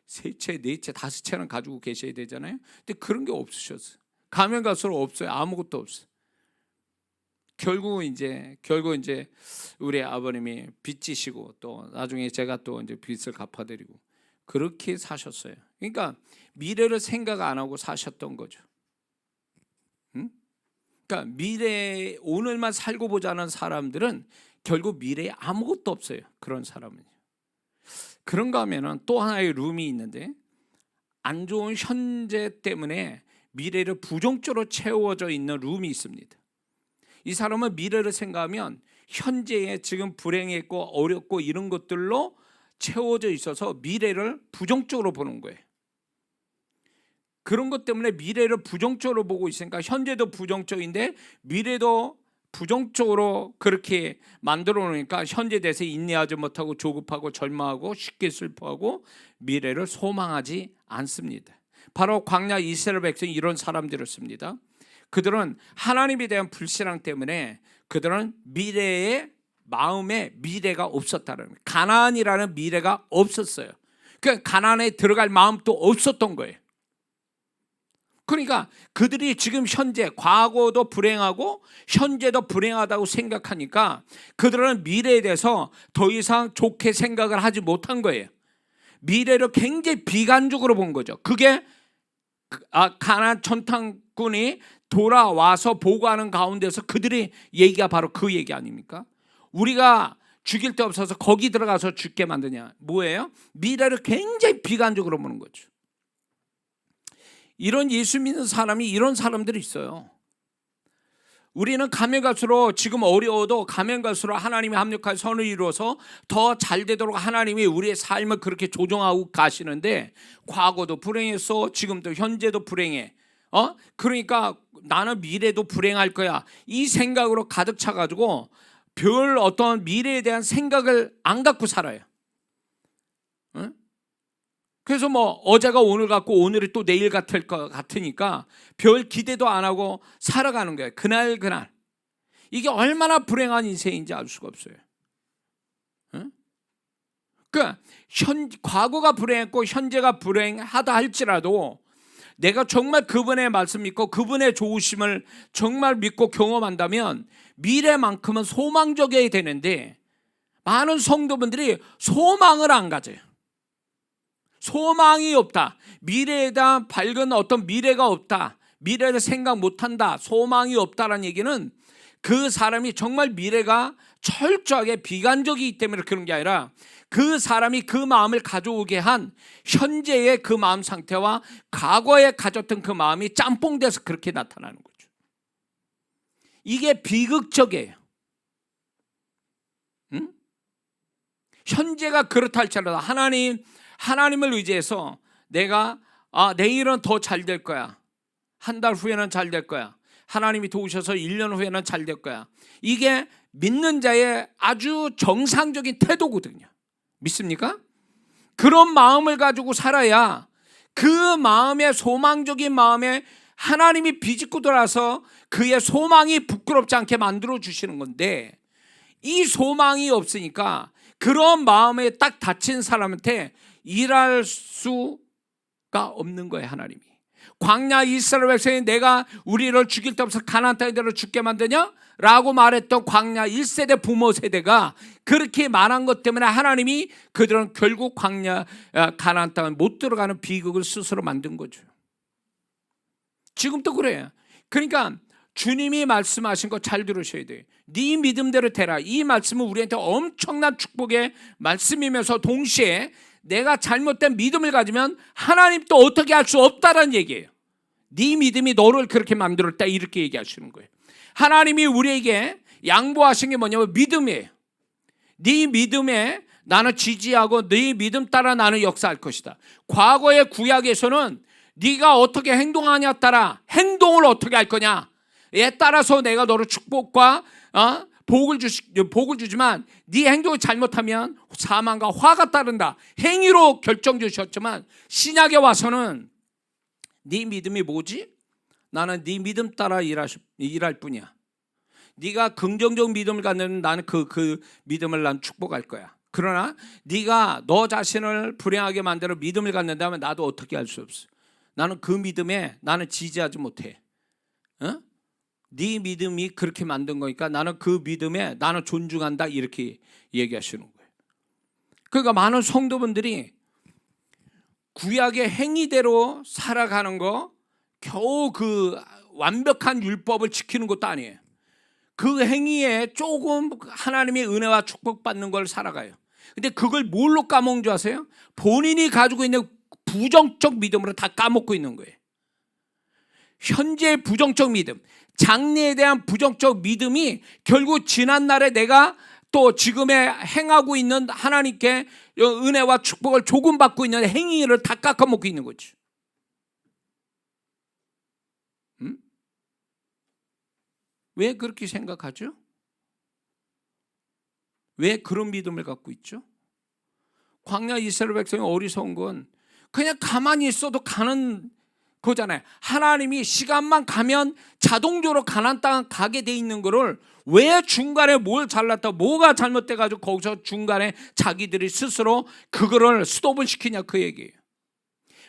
세 채, 네 채, 다섯 채는 가지고 계셔야 되잖아요. 근데 그런 게 없으셨어요. 가면 갈수록 없어요. 아무것도 없어요. 결국 이제 우리 아버님이 빚지시고 또 나중에 제가 또 이제 빚을 갚아드리고 그렇게 사셨어요. 그러니까 미래를 생각 안 하고 사셨던 거죠. 그러니까 미래 오늘만 살고 보자는 사람들은 결국 미래에 아무것도 없어요. 그런 사람은. 그런가 하면은 또 하나의 룸이 있는데 안 좋은 현재 때문에 미래를 부정적으로 채워져 있는 룸이 있습니다. 이 사람은 미래를 생각하면 현재에 지금 불행했고 어렵고 이런 것들로 채워져 있어서 미래를 부정적으로 보는 거예요. 그런 것 때문에 미래를 부정적으로 보고 있으니까 현재도 부정적인데 미래도 부정적으로 그렇게 만들어 놓으니까 현재 대해서 인내하지 못하고 조급하고 절망하고 쉽게 슬퍼하고 미래를 소망하지 않습니다. 바로 광야 이스라엘 백성이 이런 사람들이었습니다. 그들은 하나님에 대한 불신앙 때문에 그들은 미래의 마음에 미래가 없었다는 거예요. 가나안이라는 미래가 없었어요. 그러니까 가나안에 들어갈 마음도 없었던 거예요. 그러니까 그들이 지금 현재 과거도 불행하고 현재도 불행하다고 생각하니까 그들은 미래에 대해서 더 이상 좋게 생각을 하지 못한 거예요. 미래를 굉장히 비관적으로 본 거죠. 그게 가나안 천탕군이 돌아와서 보고하는 가운데서 그들의 얘기가 바로 그 얘기 아닙니까? 우리가 죽일 데 없어서 거기 들어가서 죽게 만드냐. 뭐예요? 미래를 굉장히 비관적으로 보는 거죠. 이런 예수 믿는 사람이 이런 사람들이 있어요. 우리는 가면 갈수록 지금 어려워도 가면 갈수록 하나님이 합력한 선을 이루어서 더 잘 되도록 하나님이 우리의 삶을 그렇게 조정하고 가시는데 과거도 불행했어. 지금도 현재도 불행해. 그러니까 나는 미래도 불행할 거야. 이 생각으로 가득 차가지고 별 어떤 미래에 대한 생각을 안 갖고 살아요. 그래서 뭐 어제가 오늘 같고 오늘이 또 내일 같을 것 같으니까 별 기대도 안 하고 살아가는 거예요. 그날 이게 얼마나 불행한 인생인지 알 수가 없어요. 그러니까 과거가 불행했고 현재가 불행하다 할지라도 내가 정말 그분의 말씀 믿고 그분의 좋으심을 정말 믿고 경험한다면 미래만큼은 소망적이어야 되는데 많은 성도분들이 소망을 안 가져요. 소망이 없다. 미래에 대한 밝은 어떤 미래가 없다. 미래를 생각 못한다. 소망이 없다라는 얘기는 그 사람이 정말 미래가 철저하게 비관적이기 때문에 그런 게 아니라 그 사람이 그 마음을 가져오게 한 현재의 그 마음 상태와 과거에 가졌던 그 마음이 짬뽕돼서 그렇게 나타나는 거죠. 이게 비극적이에요. 현재가 그렇다 할지라도 하나님을 의지해서 내가 내일은 더 잘 될 거야. 한 달 후에는 잘 될 거야. 하나님이 도우셔서 1년 후에는 잘 될 거야. 이게 믿는 자의 아주 정상적인 태도거든요. 믿습니까? 그런 마음을 가지고 살아야 그 마음의 소망적인 마음에 하나님이 비집고 돌아서 그의 소망이 부끄럽지 않게 만들어 주시는 건데 이 소망이 없으니까 그런 마음에 딱 닫힌 사람한테 일할 수가 없는 거예요. 하나님이 광야 이스라엘 백성이 내가 우리를 죽일 데 없어 가나안 땅에대로 죽게 만드냐? 라고 말했던 광야 1세대 부모 세대가 그렇게 말한 것 때문에 하나님이 그들은 결국 가나안 땅에 못 들어가는 비극을 스스로 만든 거죠. 지금도 그래요. 그러니까 주님이 말씀하신 거 잘 들으셔야 돼요. 네 믿음대로 되라. 이 말씀은 우리한테 엄청난 축복의 말씀이면서 동시에 내가 잘못된 믿음을 가지면 하나님 또 어떻게 할 수 없다라는 얘기예요. 네 믿음이 너를 그렇게 만들었다 이렇게 얘기하시는 거예요. 하나님이 우리에게 양보하신 게 뭐냐면 믿음이에요. 네 믿음에 나는 지지하고 네 믿음 따라 나는 역사할 것이다. 과거의 구약에서는 네가 어떻게 행동하냐 따라 행동을 어떻게 할 거냐에 따라서 내가 너를 축복과 복을 주지만 네 행동을 잘못하면 사망과 화가 따른다. 행위로 결정 주셨지만 신약에 와서는 네 믿음이 뭐지? 나는 네 믿음 따라 일할 뿐이야. 네가 긍정적 믿음을 갖는 나는 그 믿음을 난 축복할 거야. 그러나 네가 너 자신을 불행하게 만들어 믿음을 갖는다면 나도 어떻게 할 수 없어. 나는 그 믿음에 나는 지지하지 못해. 네 믿음이 그렇게 만든 거니까 나는 그 믿음에 나는 존중한다 이렇게 얘기하시는 거예요. 그러니까 많은 성도분들이 구약의 행위대로 살아가는 거 겨우 그 완벽한 율법을 지키는 것도 아니에요. 그 행위에 조금 하나님의 은혜와 축복받는 걸 살아가요. 근데 그걸 뭘로 까먹는 줄 아세요? 본인이 가지고 있는 부정적 믿음으로 다 까먹고 있는 거예요. 현재의 부정적 믿음, 장래에 대한 부정적 믿음이 결국 지난날에 내가 또 지금에 행하고 있는 하나님께 은혜와 축복을 조금 받고 있는 행위를 다 깎아먹고 있는 거지. 왜 그렇게 생각하죠? 왜 그런 믿음을 갖고 있죠? 광야 이스라엘 백성이 어리석은 건 그냥 가만히 있어도 가는 거잖아요. 하나님이 시간만 가면 자동적으로 가나안 땅 가게 돼 있는 거를 왜 중간에 뭘 잘났다, 뭐가 잘못돼가지고 거기서 중간에 자기들이 스스로 그거를 스톱을 시키냐, 그 얘기예요.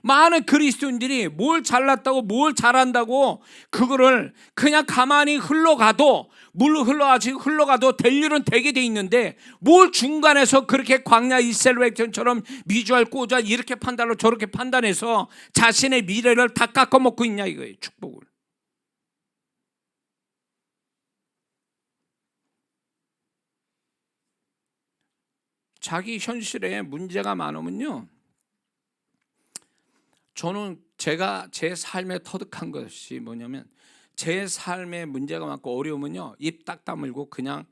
많은 그리스도인들이 뭘 잘났다고 뭘 잘한다고 그거를 그냥 가만히 흘러가도 물 흘러가도 될 일은 되게 돼 있는데 뭘 중간에서 그렇게 광야 이스라엘 백성처럼 미주알 꼬주알 이렇게 판단하고 저렇게 판단해서 자신의 미래를 다 깎아먹고 있냐 이거예요. 축복을. 자기 현실에 문제가 많으면요, 저는 제가 제 삶에 터득한 것이 뭐냐면, 제 삶에 문제가 많고 어려우면요, 입 딱 다물고 그냥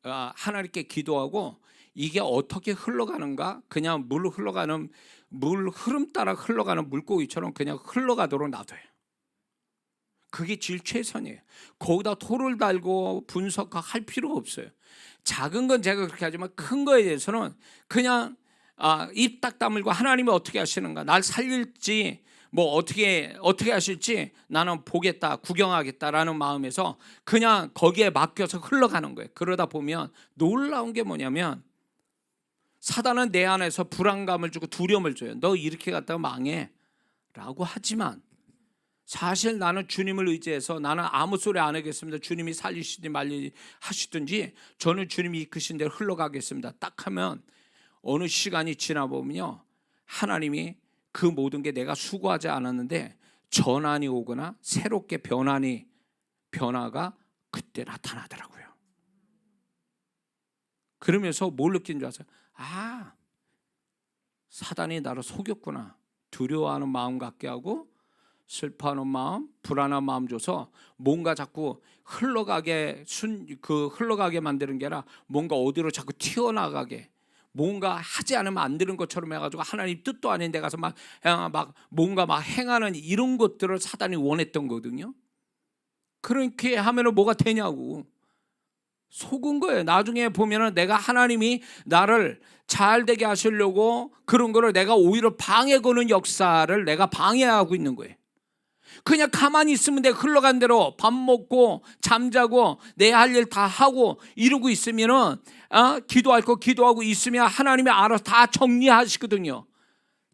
하나님께 기도하고 이게 어떻게 흘러가는가, 그냥 물 흐름 따라 흘러가는 물고기처럼 그냥 흘러가도록 놔둬요. 그게 제일 최선이에요. 거기다 토를 달고 분석할 필요가 없어요. 작은 건 제가 그렇게 하지만 큰 거에 대해서는 그냥 입 딱 다물고 하나님이 어떻게 하시는가, 날 살릴지 뭐 어떻게 하실지 나는 보겠다, 구경하겠다라는 마음에서 그냥 거기에 맡겨서 흘러가는 거예요. 그러다 보면 놀라운 게 뭐냐면, 사단은 내 안에서 불안감을 주고 두려움을 줘요. 너 이렇게 갔다가 망해 라고 하지만 사실 나는 주님을 의지해서 나는 아무 소리 안 하겠습니다. 주님이 살리시든지 말리 하시든지 저는 주님이 이끄신 대로 흘러가겠습니다. 딱 하면 어느 시간이 지나보면요, 하나님이 그 모든 게 내가 수고하지 않았는데 전환이 오거나 새롭게 변화가 그때 나타나더라고요. 그러면서 뭘 느낀 줄 아세요? 사단이 나를 속였구나. 두려워하는 마음 갖게 하고 슬퍼하는 마음, 불안한 마음 줘서 뭔가 자꾸 흘러가게 만드는 게 아니라 뭔가 어디로 자꾸 튀어나가게, 뭔가 하지 않으면 안 되는 것처럼 해가지고 하나님 뜻도 아닌 데 가서 막 뭔가 막 행하는 이런 것들을 사단이 원했던 거거든요. 그렇게 하면은 뭐가 되냐고. 속은 거예요. 나중에 보면은 내가 하나님이 나를 잘 되게 하시려고 그런 거를 내가 오히려 방해 거는 역사를 내가 방해하고 있는 거예요. 그냥 가만히 있으면 돼. 흘러간 대로 밥 먹고 잠자고 내 할 일 다 하고 이러고 있으면은 기도할 거 기도하고 있으면 하나님이 알아서 다 정리하시거든요.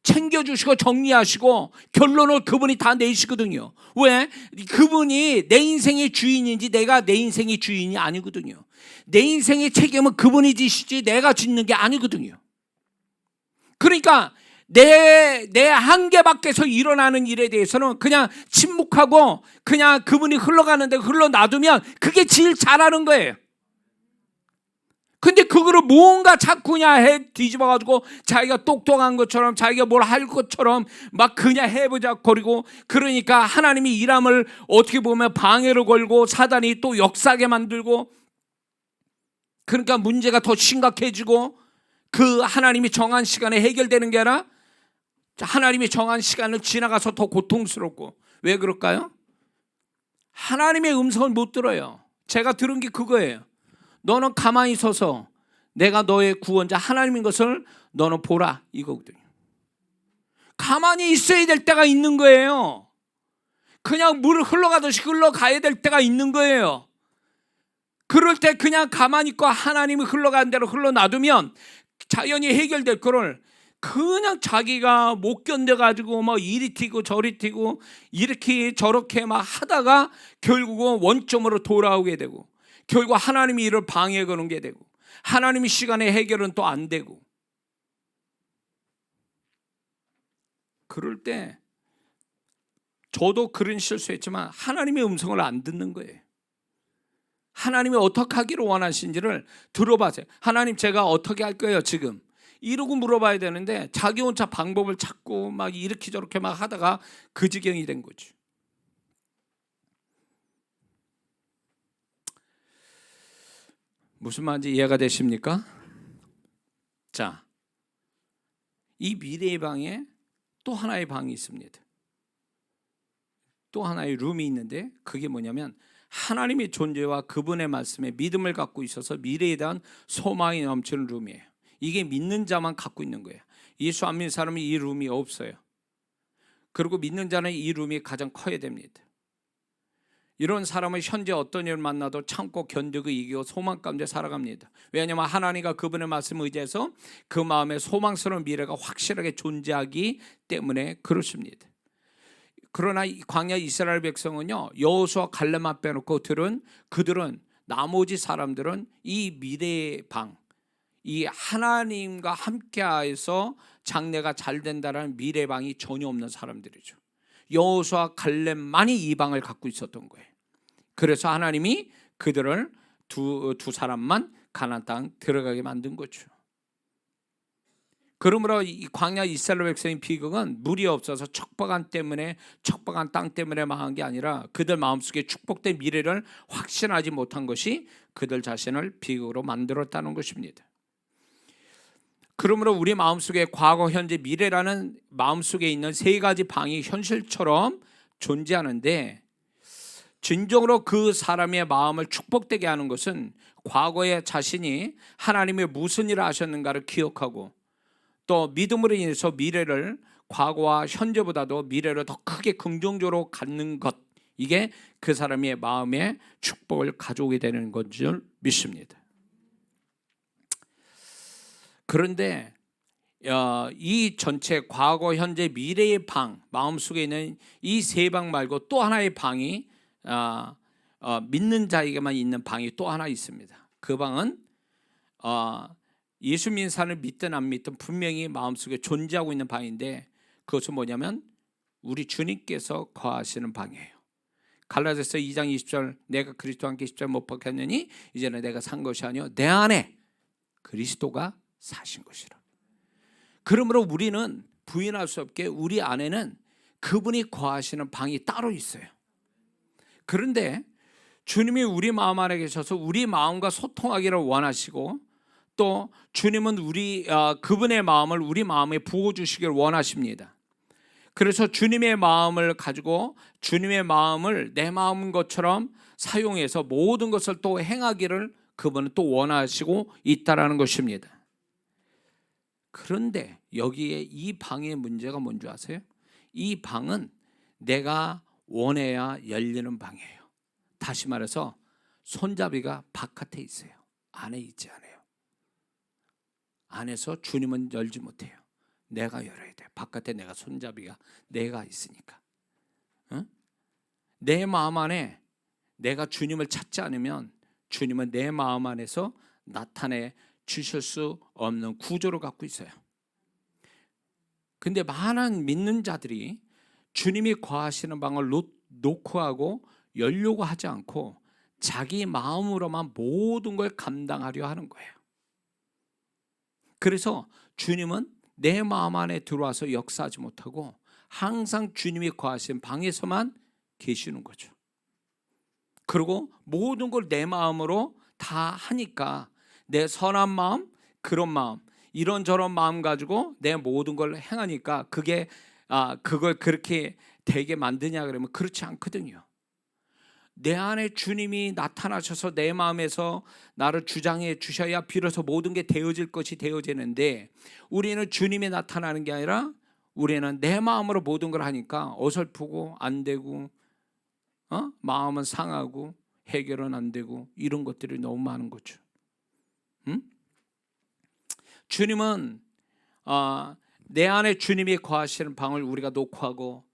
챙겨주시고 정리하시고 결론을 그분이 다 내시거든요. 왜? 그분이 내 인생의 주인인지 내가 내 인생의 주인이 아니거든요. 내 인생의 책임은 그분이 지시지 내가 짓는 게 아니거든요. 그러니까 내 한계 밖에서 일어나는 일에 대해서는 그냥 침묵하고 그냥 그분이 흘러가는데 흘러놔두면 그게 제일 잘하는 거예요. 근데 그거를 뭔가 자꾸냐 뒤집어가지고 자기가 똑똑한 것처럼 자기가 뭘 할 것처럼 막 그냥 해보자거리고, 그러니까 하나님이 일함을 어떻게 보면 방해를 걸고 사단이 또 역사하게 만들고, 그러니까 문제가 더 심각해지고 그 하나님이 정한 시간에 해결되는 게 아니라 하나님이 정한 시간을 지나가서 더 고통스럽고. 왜 그럴까요? 하나님의 음성을 못 들어요. 제가 들은 게 그거예요. 너는 가만히 서서 내가 너의 구원자 하나님인 것을 너는 보라, 이거거든요. 가만히 있어야 될 때가 있는 거예요. 그냥 물 흘러가듯이 흘러가야 될 때가 있는 거예요. 그럴 때 그냥 가만히 있고 하나님이 흘러가는 대로 흘러놔두면 자연히 해결될 거를 그냥 자기가 못 견뎌가지고 뭐 이리 튀고 저리 튀고 이렇게 저렇게 막 하다가 결국은 원점으로 돌아오게 되고, 결국 하나님이 이를 방해 거는 게 되고, 하나님이 시간에 해결은 또 안 되고. 그럴 때 저도 그런 실수했지만 하나님의 음성을 안 듣는 거예요. 하나님이 어떻게 하기를 원하신지를 들어봐세요. 하나님 제가 어떻게 할 거예요 지금? 이러고 물어봐야 되는데 자기 혼자 방법을 찾고 막 이렇게 저렇게 막 하다가 그 지경이 된 거죠. 무슨 말인지 이해가 되십니까? 자, 이 미래의 방에 또 하나의 방이 있습니다. 또 하나의 룸이 있는데 그게 뭐냐면 하나님의 존재와 그분의 말씀에 믿음을 갖고 있어서 미래에 대한 소망이 넘치는 룸이에요. 이게 믿는 자만 갖고 있는 거예요. 예수 안 믿는 사람이 이 룸이 없어요. 그리고 믿는 자는 이 룸이 가장 커야 됩니다. 이런 사람은 현재 어떤 일을 만나도 참고 견디고 이기고 소망 가운데 살아갑니다. 왜냐하면 하나님과 그분의 말씀을 의지해서 그 마음에 소망스러운 미래가 확실하게 존재하기 때문에 그렇습니다. 그러나 광야 이스라엘 백성은요, 여호수아 갈렙만 빼놓고 그들은 나머지 사람들은 이 미래의 방, 이 하나님과 함께해서 장래가 잘 된다는 미래 방이 전혀 없는 사람들이죠. 여호수아 갈렙만이 이 방을 갖고 있었던 거예요. 그래서 하나님이 그들을 두 사람만 가나안 땅 들어가게 만든 거죠. 그러므로 이 광야 이스라엘 백성의 비극은 물이 없어서 척박한 땅 때문에 망한 게 아니라 그들 마음속에 축복된 미래를 확신하지 못한 것이 그들 자신을 비극으로 만들었다는 것입니다. 그러므로 우리 마음속에 과거, 현재, 미래라는 마음속에 있는 세 가지 방이 현실처럼 존재하는데, 진정으로 그 사람의 마음을 축복되게 하는 것은 과거에 자신이 하나님의 무슨 일을 하셨는가를 기억하고 또 믿음으로 인해서 미래를, 과거와 현재보다도 미래를 더 크게 긍정적으로 갖는 것, 이게 그 사람의 마음에 축복을 가져오게 되는 것 줄 믿습니다. 그런데 이 전체 과거, 현재, 미래의 방, 마음속에 있는 이 세 방 말고 또 하나의 방이 믿는 자에게만 있는 방이 또 하나 있습니다. 그 방은 예수 믿는 사람을 믿든 안 믿든 분명히 마음속에 존재하고 있는 방인데, 그것은 뭐냐면 우리 주님께서 거하시는 방이에요. 갈라디아서 2장 20절, 내가 그리스도와 함께 십자가에 못 박혔느니 이제는 내가 산 것이 아니요 내 안에 그리스도가 사신 것이라. 그러므로 우리는 부인할 수 없게 우리 안에는 그분이 거하시는 방이 따로 있어요. 그런데 주님이 우리 마음 안에 계셔서 우리 마음과 소통하기를 원하시고, 또 주님은 그분의 마음을 우리 마음에 부어주시기를 원하십니다. 그래서 주님의 마음을 가지고 주님의 마음을 내 마음인 것처럼 사용해서 모든 것을 또 행하기를 그분은 또 원하시고 있다라는 것입니다. 그런데 여기에 이 방의 문제가 뭔지 아세요? 이 방은 내가 원해야 열리는 방이에요. 다시 말해서 손잡이가 바깥에 있어요. 안에 있지 않아요. 안에서 주님은 열지 못해요. 내가 열어야 돼. 바깥에 내가 손잡이가 내가 있으니까. 내 마음 안에 내가 주님을 찾지 않으면 주님은 내 마음 안에서 나타내 주실 수 없는 구조를 갖고 있어요. 근데 많은 믿는 자들이 주님이 거하시는 방을 놓고 하고 열려고 하지 않고 자기 마음으로만 모든 걸 감당하려 하는 거예요. 그래서 주님은 내 마음 안에 들어와서 역사하지 못하고 항상 주님이 거하신 방에서만 계시는 거죠. 그리고 모든 걸 내 마음으로 다 하니까 내 선한 마음, 그런 마음, 이런저런 마음 가지고 내 모든 걸 행하니까 그걸 그렇게 되게 만드냐 그러면 그렇지 않거든요. 내 안에 주님이 나타나셔서 내 마음에서 나를 주장해 주셔야 비로소 모든 게 되어질 것이 되어지는데, 우리는 주님이 나타나는 게 아니라 우리는 내 마음으로 모든 걸 하니까 어설프고 안 되고 마음은 상하고 해결은 안 되고 이런 것들이 너무 많은 거죠. 주님은 내 안에 주님이 거하시는 방을 우리가 놓고 하고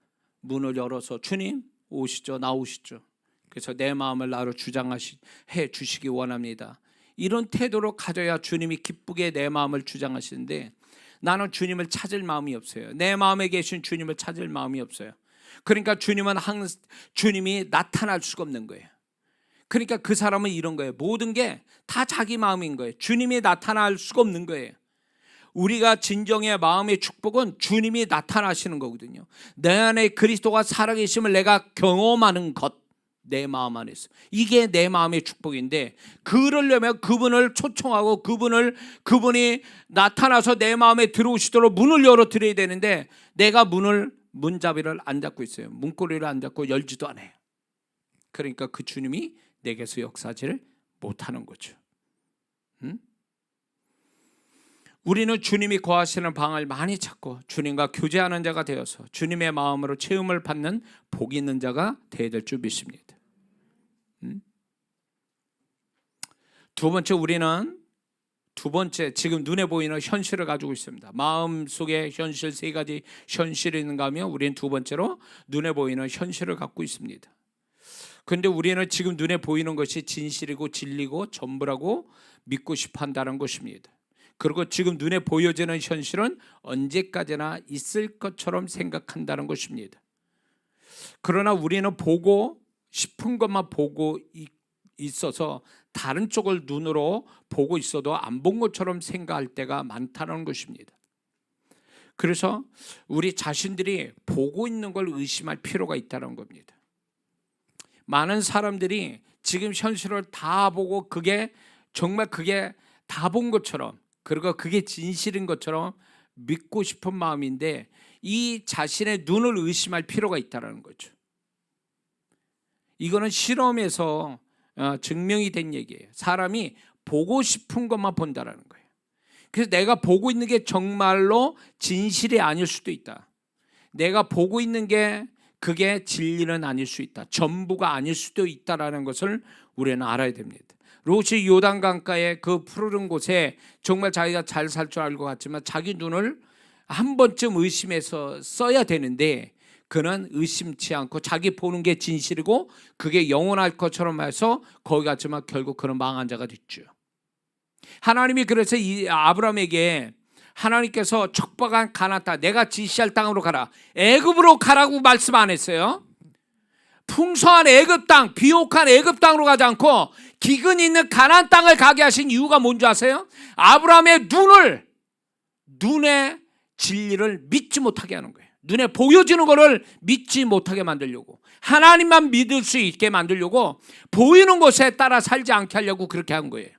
문을 열어서 주님 오시죠, 나오시죠. 그래서 내 마음을 나로 주장해 주시기 원합니다. 이런 태도로 가져야 주님이 기쁘게 내 마음을 주장하시는데, 나는 주님을 찾을 마음이 없어요. 내 마음에 계신 주님을 찾을 마음이 없어요. 그러니까 주님이 나타날 수가 없는 거예요. 그러니까 그 사람은 이런 거예요. 모든 게 다 자기 마음인 거예요. 주님이 나타날 수가 없는 거예요. 우리가 진정의 마음의 축복은 주님이 나타나시는 거거든요. 내 안에 그리스도가 살아계심을 내가 경험하는 것, 내 마음 안에서. 이게 내 마음의 축복인데, 그러려면 그분을 초청하고 그분이 나타나서 내 마음에 들어오시도록 문을 열어드려야 되는데, 내가 문잡이를 안 잡고 있어요. 문고리를 안 잡고 열지도 않아요. 그러니까 그 주님이 내게서 역사하지를 못하는 거죠. 우리는 주님이 거하시는 방을 많이 찾고 주님과 교제하는 자가 되어서 주님의 마음으로 체험을 받는 복 있는 자가 되어야 될 줄 믿습니다. 두 번째 지금 눈에 보이는 현실을 가지고 있습니다. 마음속에 현실, 세 가지 현실이 있는가 하면 우리는 두 번째로 눈에 보이는 현실을 갖고 있습니다. 그런데 우리는 지금 눈에 보이는 것이 진실이고 진리고 전부라고 믿고 싶어 한다는 것입니다. 그리고 지금 눈에 보여지는 현실은 언제까지나 있을 것처럼 생각한다는 것입니다. 그러나 우리는 보고 싶은 것만 보고 있어서 다른 쪽을 눈으로 보고 있어도 안 본 것처럼 생각할 때가 많다는 것입니다. 그래서 우리 자신들이 보고 있는 걸 의심할 필요가 있다는 겁니다. 많은 사람들이 지금 현실을 다 보고 그게 다 본 것처럼, 그리고 그게 진실인 것처럼 믿고 싶은 마음인데, 이 자신의 눈을 의심할 필요가 있다는 거죠. 이거는 실험에서 증명이 된 얘기예요. 사람이 보고 싶은 것만 본다라는 거예요. 그래서 내가 보고 있는 게 정말로 진실이 아닐 수도 있다. 내가 보고 있는 게 그게 진리는 아닐 수 있다. 전부가 아닐 수도 있다라는 것을 우리는 알아야 됩니다. 롯이 요단강가의 그 푸르른 곳에 정말 자기가 잘 살 줄 알고 갔지만 자기 눈을 한 번쯤 의심해서 써야 되는데, 그는 의심치 않고 자기 보는 게 진실이고 그게 영원할 것처럼 해서 거기 갔지만 결국 그는 망한 자가 됐죠. 하나님이 그래서 이 아브라함에게 하나님께서 척박한 가나안 땅, 내가 지시할 땅으로 가라, 애굽으로 가라고 말씀 안 했어요. 풍성한 애굽 땅, 비옥한 애굽 땅으로 가지 않고 기근 있는 가나안 땅을 가게 하신 이유가 뭔지 아세요? 아브라함의 눈에 진리를 믿지 못하게 하는 거예요. 눈에 보여지는 것을 믿지 못하게 만들려고, 하나님만 믿을 수 있게 만들려고, 보이는 것에 따라 살지 않게 하려고 그렇게 한 거예요.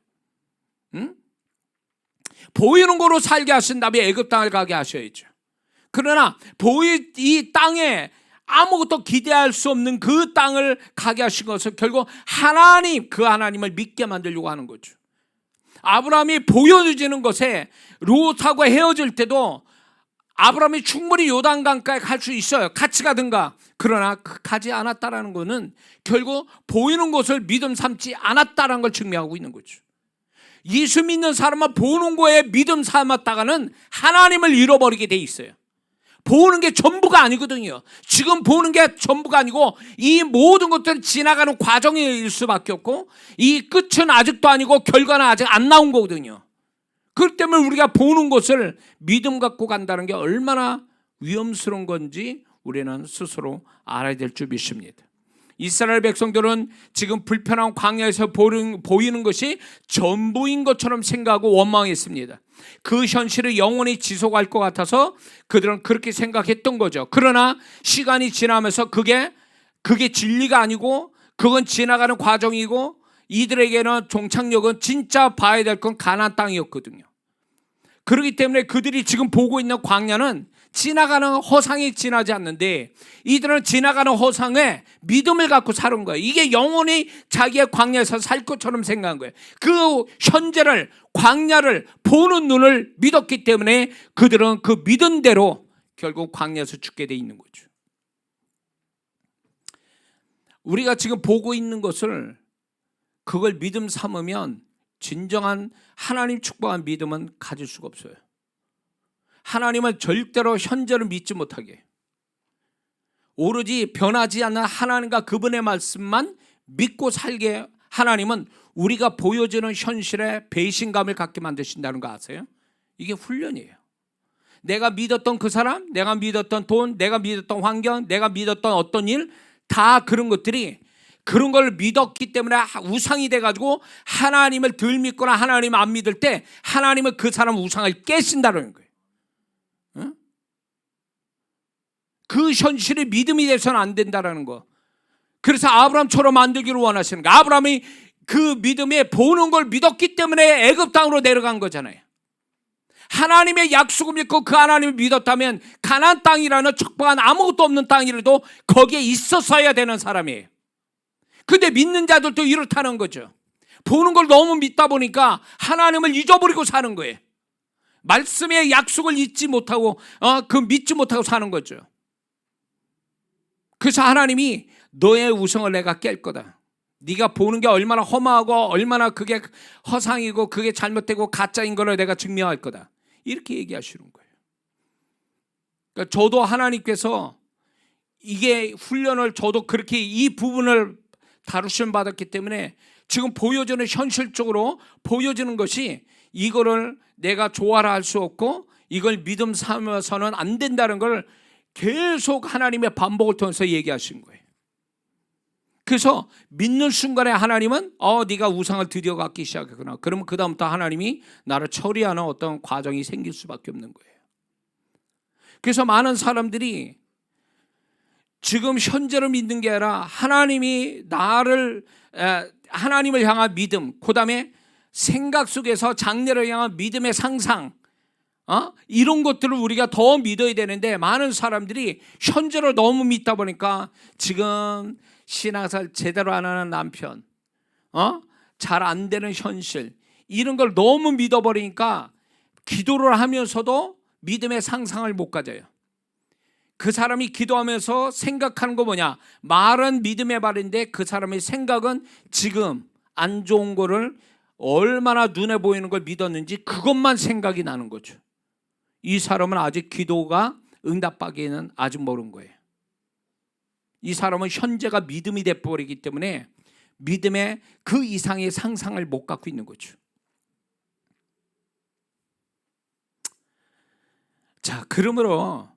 보이는 거로 살게 하신 다음에 애굽 땅을 가게 하셔야죠. 그러나 이 땅에 아무것도 기대할 수 없는 그 땅을 가게 하신 것은 결국 그 하나님을 믿게 만들려고 하는 거죠. 아브라함이 보여지는 것에 롯하고 헤어질 때도 아브라함이 충분히 요단강가에 갈 수 있어요. 같이 가든가. 그러나 가지 않았다라는 것은 결국 보이는 것을 믿음 삼지 않았다라는 걸 증명하고 있는 거죠. 예수 믿는 사람은 보는 거에 믿음 삼았다가는 하나님을 잃어버리게 돼 있어요. 보는 게 전부가 아니거든요. 지금 보는 게 전부가 아니고 이 모든 것들은 지나가는 과정일 수밖에 없고, 이 끝은 아직도 아니고 결과는 아직 안 나온 거거든요. 그렇기 때문에 우리가 보는 것을 믿음 갖고 간다는 게 얼마나 위험스러운 건지 우리는 스스로 알아야 될 줄 믿습니다. 이스라엘 백성들은 지금 불편한 광야에서 보이는 것이 전부인 것처럼 생각하고 원망했습니다. 그 현실을 영원히 지속할 것 같아서 그들은 그렇게 생각했던 거죠. 그러나 시간이 지나면서 그게 진리가 아니고 그건 지나가는 과정이고, 이들에게는 종착역은 진짜 봐야 될 건 가나안 땅이었거든요. 그렇기 때문에 그들이 지금 보고 있는 광야는 지나가는 허상이 지나지 않는데, 이들은 지나가는 허상에 믿음을 갖고 사는 거예요. 이게 영원히 자기의 광야에서 살 것처럼 생각한 거예요. 그 현재를, 광야를 보는 눈을 믿었기 때문에 그들은 그 믿은 대로 결국 광야에서 죽게 돼 있는 거죠. 우리가 지금 보고 있는 것을 그걸 믿음 삼으면 진정한 하나님 축복한 믿음은 가질 수가 없어요. 하나님을 절대로 현재를 믿지 못하게, 오로지 변하지 않는 하나님과 그분의 말씀만 믿고 살게 하나님은 우리가 보여지는 현실에 배신감을 갖게 만드신다는 거 아세요? 이게 훈련이에요. 내가 믿었던 그 사람, 내가 믿었던 돈, 내가 믿었던 환경, 내가 믿었던 어떤 일, 다 그런 것들이 그런 걸 믿었기 때문에 우상이 돼가지고 하나님을 덜 믿거나 하나님 안 믿을 때 하나님은 그 사람 우상을 깨신다는 거예요. 그 현실이 믿음이 돼서는 안 된다는 거. 그래서 아브라함처럼 만들기를 원하시는 거예요. 아브라함이 그 믿음에 보는 걸 믿었기 때문에 애굽 땅으로 내려간 거잖아요. 하나님의 약속을 믿고 그 하나님을 믿었다면 가나안 땅이라는 척박한 아무것도 없는 땅이라도 거기에 있었어야 되는 사람이에요. 근데 믿는 자들도 이렇다는 거죠. 보는 걸 너무 믿다 보니까 하나님을 잊어버리고 사는 거예요. 말씀의 약속을 잊지 못하고 믿지 못하고 사는 거죠. 그래서 하나님이 너의 우상을 내가 깰 거다. 네가 보는 게 얼마나 험하고 얼마나 그게 허상이고 그게 잘못되고 가짜인 걸 내가 증명할 거다. 이렇게 얘기하시는 거예요. 그러니까 저도 하나님께서 이게 훈련을 저도 그렇게 이 부분을 다루심 받았기 때문에 지금 보여주는 현실적으로 보여지는 것이 이거를 내가 조화를 할 수 없고 이걸 믿음 삼아서는 안 된다는 걸 계속 하나님의 반복을 통해서 얘기하신 거예요. 그래서 믿는 순간에 하나님은 네가 우상을 드디어 갖기 시작했구나. 그러면 그 다음부터 하나님이 나를 처리하는 어떤 과정이 생길 수밖에 없는 거예요. 그래서 많은 사람들이 지금 현재를 믿는 게 아니라 하나님을 향한 믿음, 그 다음에 생각 속에서 장래를 향한 믿음의 상상, 이런 것들을 우리가 더 믿어야 되는데 많은 사람들이 현재를 너무 믿다 보니까 지금 신앙생활 제대로 안 하는 남편, 잘 안 되는 현실, 이런 걸 너무 믿어버리니까 기도를 하면서도 믿음의 상상을 못 가져요. 그 사람이 기도하면서 생각하는 거 뭐냐? 말은 믿음의 말인데 그 사람의 생각은 지금 안 좋은 거를 얼마나 눈에 보이는 걸 믿었는지 그것만 생각이 나는 거죠. 이 사람은 아직 기도가 응답받기에는 아직 모르는 거예요. 이 사람은 현재가 믿음이 돼버리기 때문에 믿음의 그 이상의 상상을 못 갖고 있는 거죠. 자, 그러므로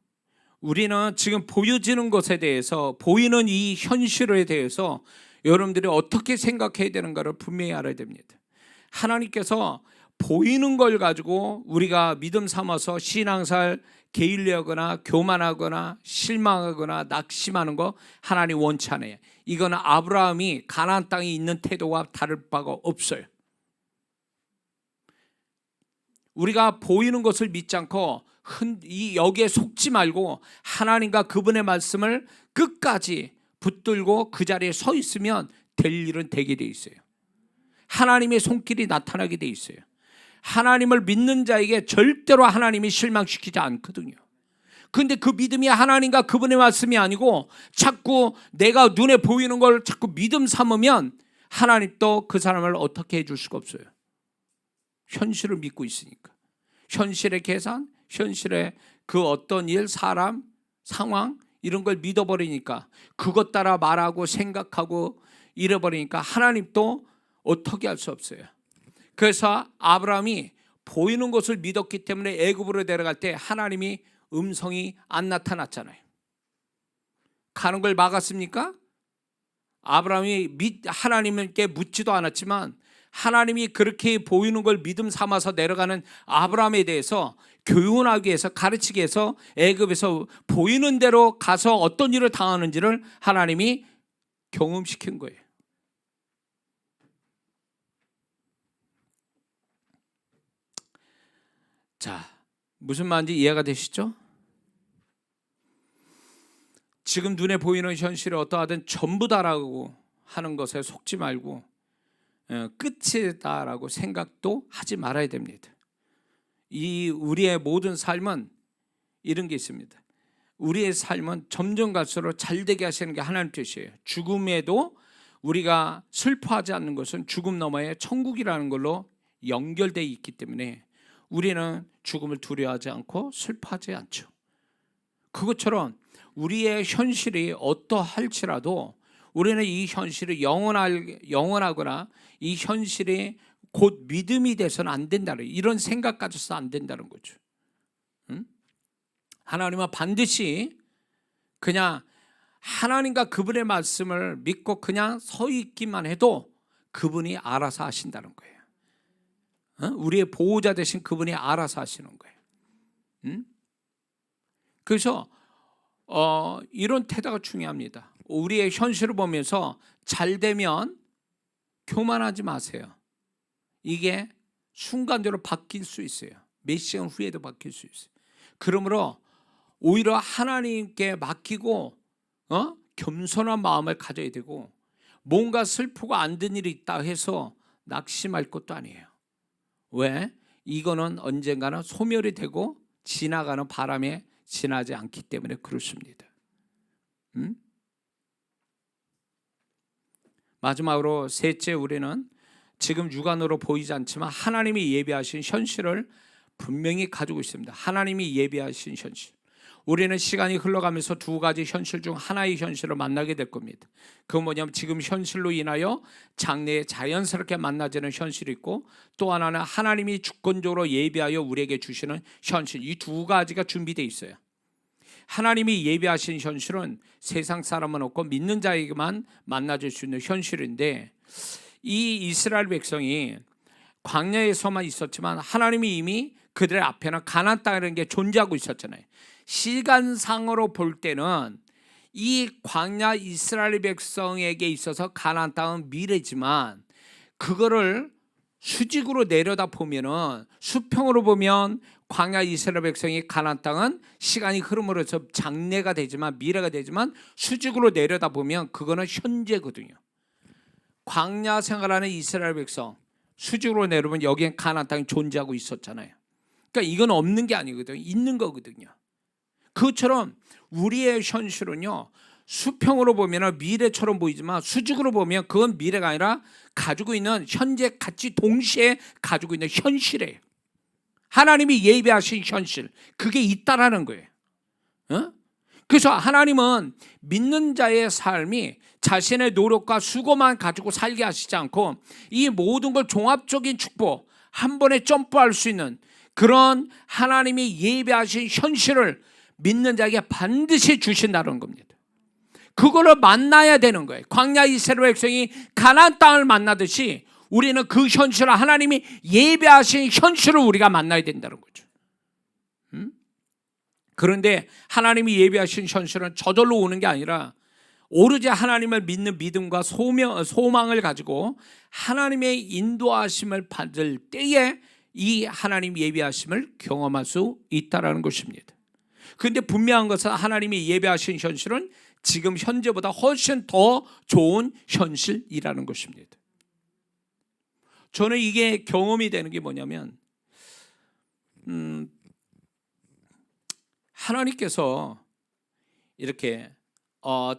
우리는 지금 보여지는 것에 대해서, 보이는 이 현실에 대해서 여러분들이 어떻게 생각해야 되는가를 분명히 알아야 됩니다. 하나님께서 보이는 걸 가지고 우리가 믿음 삼아서 신앙생활 게을리하거나 교만하거나 실망하거나 낙심하는 거 하나님 원치 않아요. 이거는 아브라함이 가나안 땅에 있는 태도와 다를 바가 없어요. 우리가 보이는 것을 믿지 않고 여기에 속지 말고 하나님과 그분의 말씀을 끝까지 붙들고 그 자리에 서 있으면 될 일은 되게 돼 있어요. 하나님의 손길이 나타나게 돼 있어요. 하나님을 믿는 자에게 절대로 하나님이 실망시키지 않거든요. 그런데 그 믿음이 하나님과 그분의 말씀이 아니고 자꾸 내가 눈에 보이는 걸 자꾸 믿음 삼으면 하나님도 그 사람을 어떻게 해줄 수가 없어요. 현실을 믿고 있으니까. 현실의 계산, 현실의 그 어떤 일, 사람, 상황 이런 걸 믿어버리니까 그것 따라 말하고 생각하고 이래버리니까 하나님도 어떻게 할 수 없어요. 그래서 아브라함이 보이는 것을 믿었기 때문에 애굽으로 내려갈 때 하나님이 음성이 안 나타났잖아요. 가는 걸 막았습니까? 아브라함이 하나님께 묻지도 않았지만 하나님이 그렇게 보이는 걸 믿음 삼아서 내려가는 아브라함에 대해서 교훈하기 위해서, 가르치기 위해서 애굽에서 보이는 대로 가서 어떤 일을 당하는지를 하나님이 경험시킨 거예요. 자, 무슨 말인지 이해가 되시죠? 지금 눈에 보이는 현실이 어떠하든 전부다라고 하는 것에 속지 말고 끝이다라고 생각도 하지 말아야 됩니다. 우리의 모든 삶은 이런 게 있습니다. 우리의 삶은 점점 갈수록 잘되게 하시는 게 하나님 뜻이에요. 죽음에도 우리가 슬퍼하지 않는 것은 죽음 너머에 천국이라는 걸로 연결되어 있기 때문에 우리는 죽음을 두려워하지 않고 슬퍼하지 않죠. 그것처럼 우리의 현실이 어떠할지라도 우리는 이 현실이 영원하거나 이 현실이 곧 믿음이 돼서는 안 된다는, 이런 생각 가져서 안 된다는 거죠. 하나님은 반드시 그냥 하나님과 그분의 말씀을 믿고 그냥 서 있기만 해도 그분이 알아서 하신다는 거예요. 우리의 보호자 되신 그분이 알아서 하시는 거예요. 그래서 이런 태도가 중요합니다. 우리의 현실을 보면서 잘 되면 교만하지 마세요. 이게 순간적으로 바뀔 수 있어요. 몇 시간 후에도 바뀔 수 있어요. 그러므로 오히려 하나님께 맡기고 겸손한 마음을 가져야 되고, 뭔가 슬프고 안 된 일이 있다 해서 낙심할 것도 아니에요. 왜? 이거는 언젠가는 소멸이 되고 지나가는 바람에 지나지 않기 때문에 그렇습니다. 마지막으로 셋째, 우리는 지금 육안으로 보이지 않지만 하나님이 예비하신 현실을 분명히 가지고 있습니다. 하나님이 예비하신 현실. 우리는 시간이 흘러가면서 두 가지 현실 중 하나의 현실을 만나게 될 겁니다. 그건 뭐냐면 지금 현실로 인하여 장래에 자연스럽게 만나지는 현실이 있고, 또 하나는 하나님이 주권적으로 예비하여 우리에게 주시는 현실. 이 두 가지가 준비되어 있어요. 하나님이 예비하신 현실은 세상 사람은 없고 믿는 자에게만 만나질 수 있는 현실인데, 이 이스라엘 백성이 광야에서만 있었지만 하나님이 이미 그들의 앞에는 가나안 땅이라는 게 존재하고 있었잖아요. 시간상으로 볼 때는 이 광야 이스라엘 백성에게 있어서 가나안 땅은 미래지만, 그거를 수직으로 내려다 보면은, 수평으로 보면 광야 이스라엘 백성이 가나안 땅은 시간이 흐름으로써 장래가 되지만, 미래가 되지만, 수직으로 내려다 보면 그거는 현재거든요. 광야 생활하는 이스라엘 백성 수직으로 내려보면 여기엔 가나안 땅이 존재하고 있었잖아요. 그러니까 이건 없는 게 아니거든요. 있는 거거든요. 그것처럼 우리의 현실은요, 수평으로 보면 미래처럼 보이지만 수직으로 보면 그건 미래가 아니라 가지고 있는 현재 같이 동시에 가지고 있는 현실이에요. 하나님이 예비하신 현실, 그게 있다라는 거예요. 그래서 하나님은 믿는 자의 삶이 자신의 노력과 수고만 가지고 살게 하시지 않고, 이 모든 걸 종합적인 축복, 한 번에 점프할 수 있는 그런 하나님이 예비하신 현실을 믿는 자에게 반드시 주신다는 겁니다. 그거를 만나야 되는 거예요. 광야 이스라엘 백성이 가나안 땅을 만나듯이 우리는 그 현실을, 하나님이 예비하신 현실을 우리가 만나야 된다는 거죠. 그런데 하나님이 예비하신 현실은 저절로 오는 게 아니라 오로지 하나님을 믿는 믿음과 소망을 가지고 하나님의 인도하심을 받을 때에 이 하나님 예비하심을 경험할 수 있다는 것입니다. 그런데 분명한 것은 하나님이 예비하신 현실은 지금 현재보다 훨씬 더 좋은 현실이라는 것입니다. 저는 이게 경험이 되는 게 뭐냐면, 하나님께서 이렇게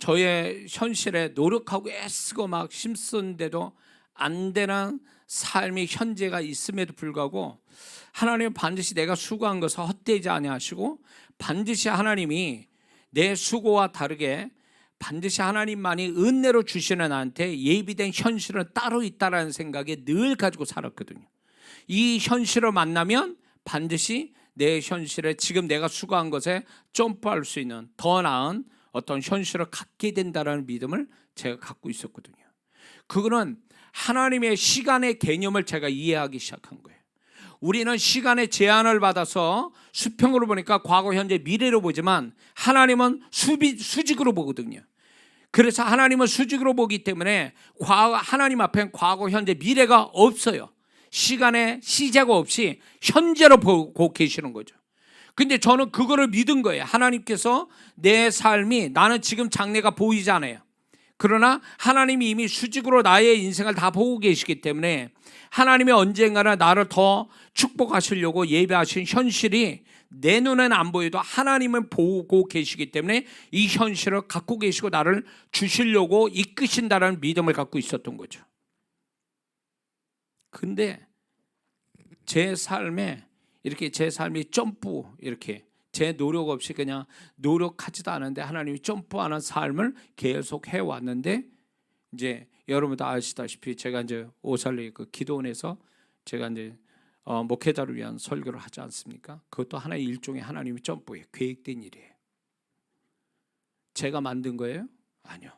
저의 현실에 노력하고 애쓰고 막 힘쓰는데도 안 되는 삶이 현재가 있음에도 불구하고, 하나님은 반드시 내가 수고한 것을 헛되지 아니하시고, 반드시 하나님이 내 수고와 다르게 반드시 하나님만이 은혜로 주시는 나한테 예비된 현실은 따로 있다라는 생각에 늘 가지고 살았거든요. 이 현실을 만나면 반드시 내 현실에 지금 내가 수고한 것에 점프할 수 있는 더 나은 어떤 현실을 갖게 된다는 믿음을 제가 갖고 있었거든요. 그거는 하나님의 시간의 개념을 제가 이해하기 시작한 거예요. 우리는 시간의 제한을 받아서 수평으로 보니까 과거, 현재, 미래로 보지만 하나님은 수직으로 보거든요. 그래서 하나님은 수직으로 보기 때문에 하나님 앞엔 과거, 현재, 미래가 없어요. 시간의 시제가 없이 현재로 보고 계시는 거죠. 근데 저는 그거를 믿은 거예요. 하나님께서 내 삶이, 나는 지금 장래가 보이지 않아요. 그러나 하나님이 이미 수직으로 나의 인생을 다 보고 계시기 때문에 하나님이 언젠가는 나를 더 축복하시려고 예배하신 현실이 내 눈에는 안 보여도 하나님은 보고 계시기 때문에 이 현실을 갖고 계시고 나를 주시려고 이끄신다는 믿음을 갖고 있었던 거죠. 근데 제 삶에 이렇게 제 삶이 점프, 이렇게 제 노력 없이 그냥 노력하지도 않은데 하나님이 점프하는 삶을 계속 해왔는데, 이제 여러분도 아시다시피 제가 이제 오살리 그 기도원에서 제가 이제 목회자를 위한 설교를 하지 않습니까? 그것도 하나의 일종의 하나님의 점프예요. 계획된 일이에요. 제가 만든 거예요? 아니요.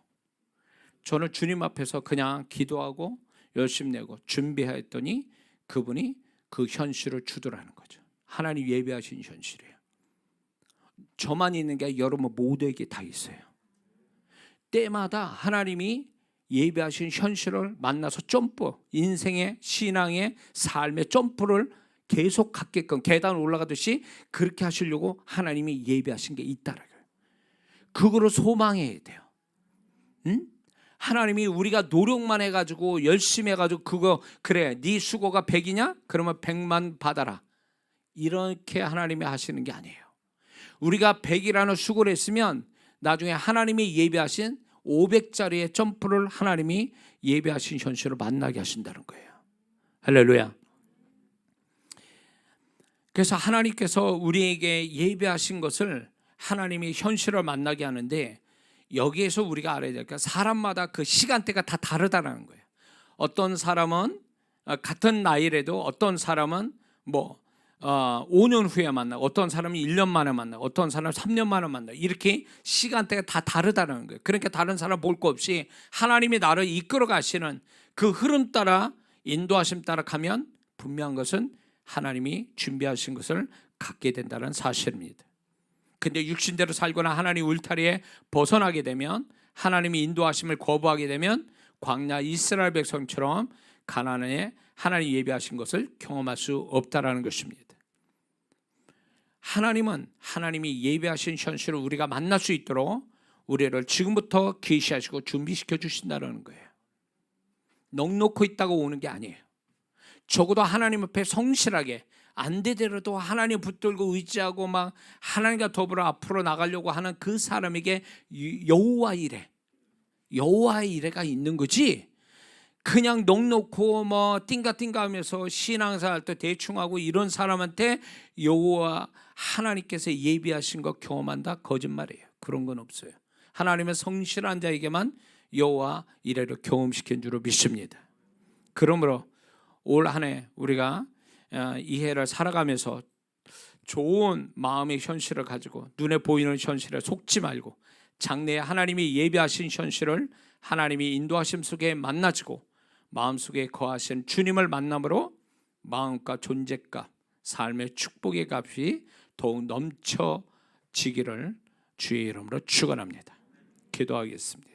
저는 주님 앞에서 그냥 기도하고 열심히 내고 준비했더니 그분이 그 현실을 주더라는 거죠. 하나님 예비하신 현실이에요. 저만 있는 게 아니라 여러분 모두에게 다 있어요. 때마다 하나님이 예비하신 현실을 만나서 점프, 인생의 신앙의 삶의 점프를 계속 갖게끔 계단 올라가듯이 그렇게 하시려고 하나님이 예비하신 게 있다라고요. 그거를 소망해야 돼요. 응? 하나님이 우리가 노력만 해가지고 열심히 해가지고 그거 그래 네 수고가 100이냐? 그러면 100만 받아라. 이렇게 하나님이 하시는 게 아니에요. 우리가 100이라는 수고를 했으면 나중에 하나님이 예비하신 500짜리의 점프를 하나님이 예비하신 현실을 만나게 하신다는 거예요. 할렐루야. 그래서 하나님께서 우리에게 예비하신 것을 하나님이 현실을 만나게 하는데 여기에서 우리가 알아야 될 게 사람마다 그 시간대가 다 다르다는 거예요. 어떤 사람은 같은 나이라도 어떤 사람은 5년 후에 만나고 어떤 사람은 1년 만에 만나고 어떤 사람은 3년 만에 만나고 이렇게 시간대가 다 다르다는 거예요. 그러니까 다른 사람 볼 거 없이 하나님이 나를 이끌어 가시는 그 흐름 따라 인도하심 따라 가면 분명한 것은 하나님이 준비하신 것을 갖게 된다는 사실입니다. 근데 육신대로 살거나 하나님 울타리에 벗어나게 되면 하나님이 인도하심을 거부하게 되면 광야 이스라엘 백성처럼 가나안에 하나님 예비하신 것을 경험할 수 없다라는 것입니다. 하나님은 하나님이 예비하신 현실을 우리가 만날 수 있도록 우리를 지금부터 계시하시고 준비시켜 주신다는 거예요. 넉넉히 있다고 오는 게 아니에요. 적어도 하나님 앞에 성실하게 안 되더라도 하나님 붙들고 의지하고 막 하나님과 더불어 앞으로 나가려고 하는 그 사람에게 여호와 이레가 있는 거지. 그냥 넉넉고 띵가띵가 하면서 신앙생활 때 대충 하고 이런 사람한테 여호와 하나님께서 예비하신 거 경험한다? 거짓말이에요. 그런 건 없어요. 하나님은 성실한 자에게만 여호와 이레를 경험시킨 줄로 믿습니다. 그러므로 올 한 해 우리가 이 해를 살아가면서 좋은 마음의 현실을 가지고 눈에 보이는 현실에 속지 말고 장래에 하나님이 예비하신 현실을 하나님이 인도하심 속에 만나지고 마음속에 거하신 주님을 만남으로 마음과 존재값, 삶의 축복의 값이 더욱 넘쳐지기를 주의 이름으로 축원합니다. 기도하겠습니다.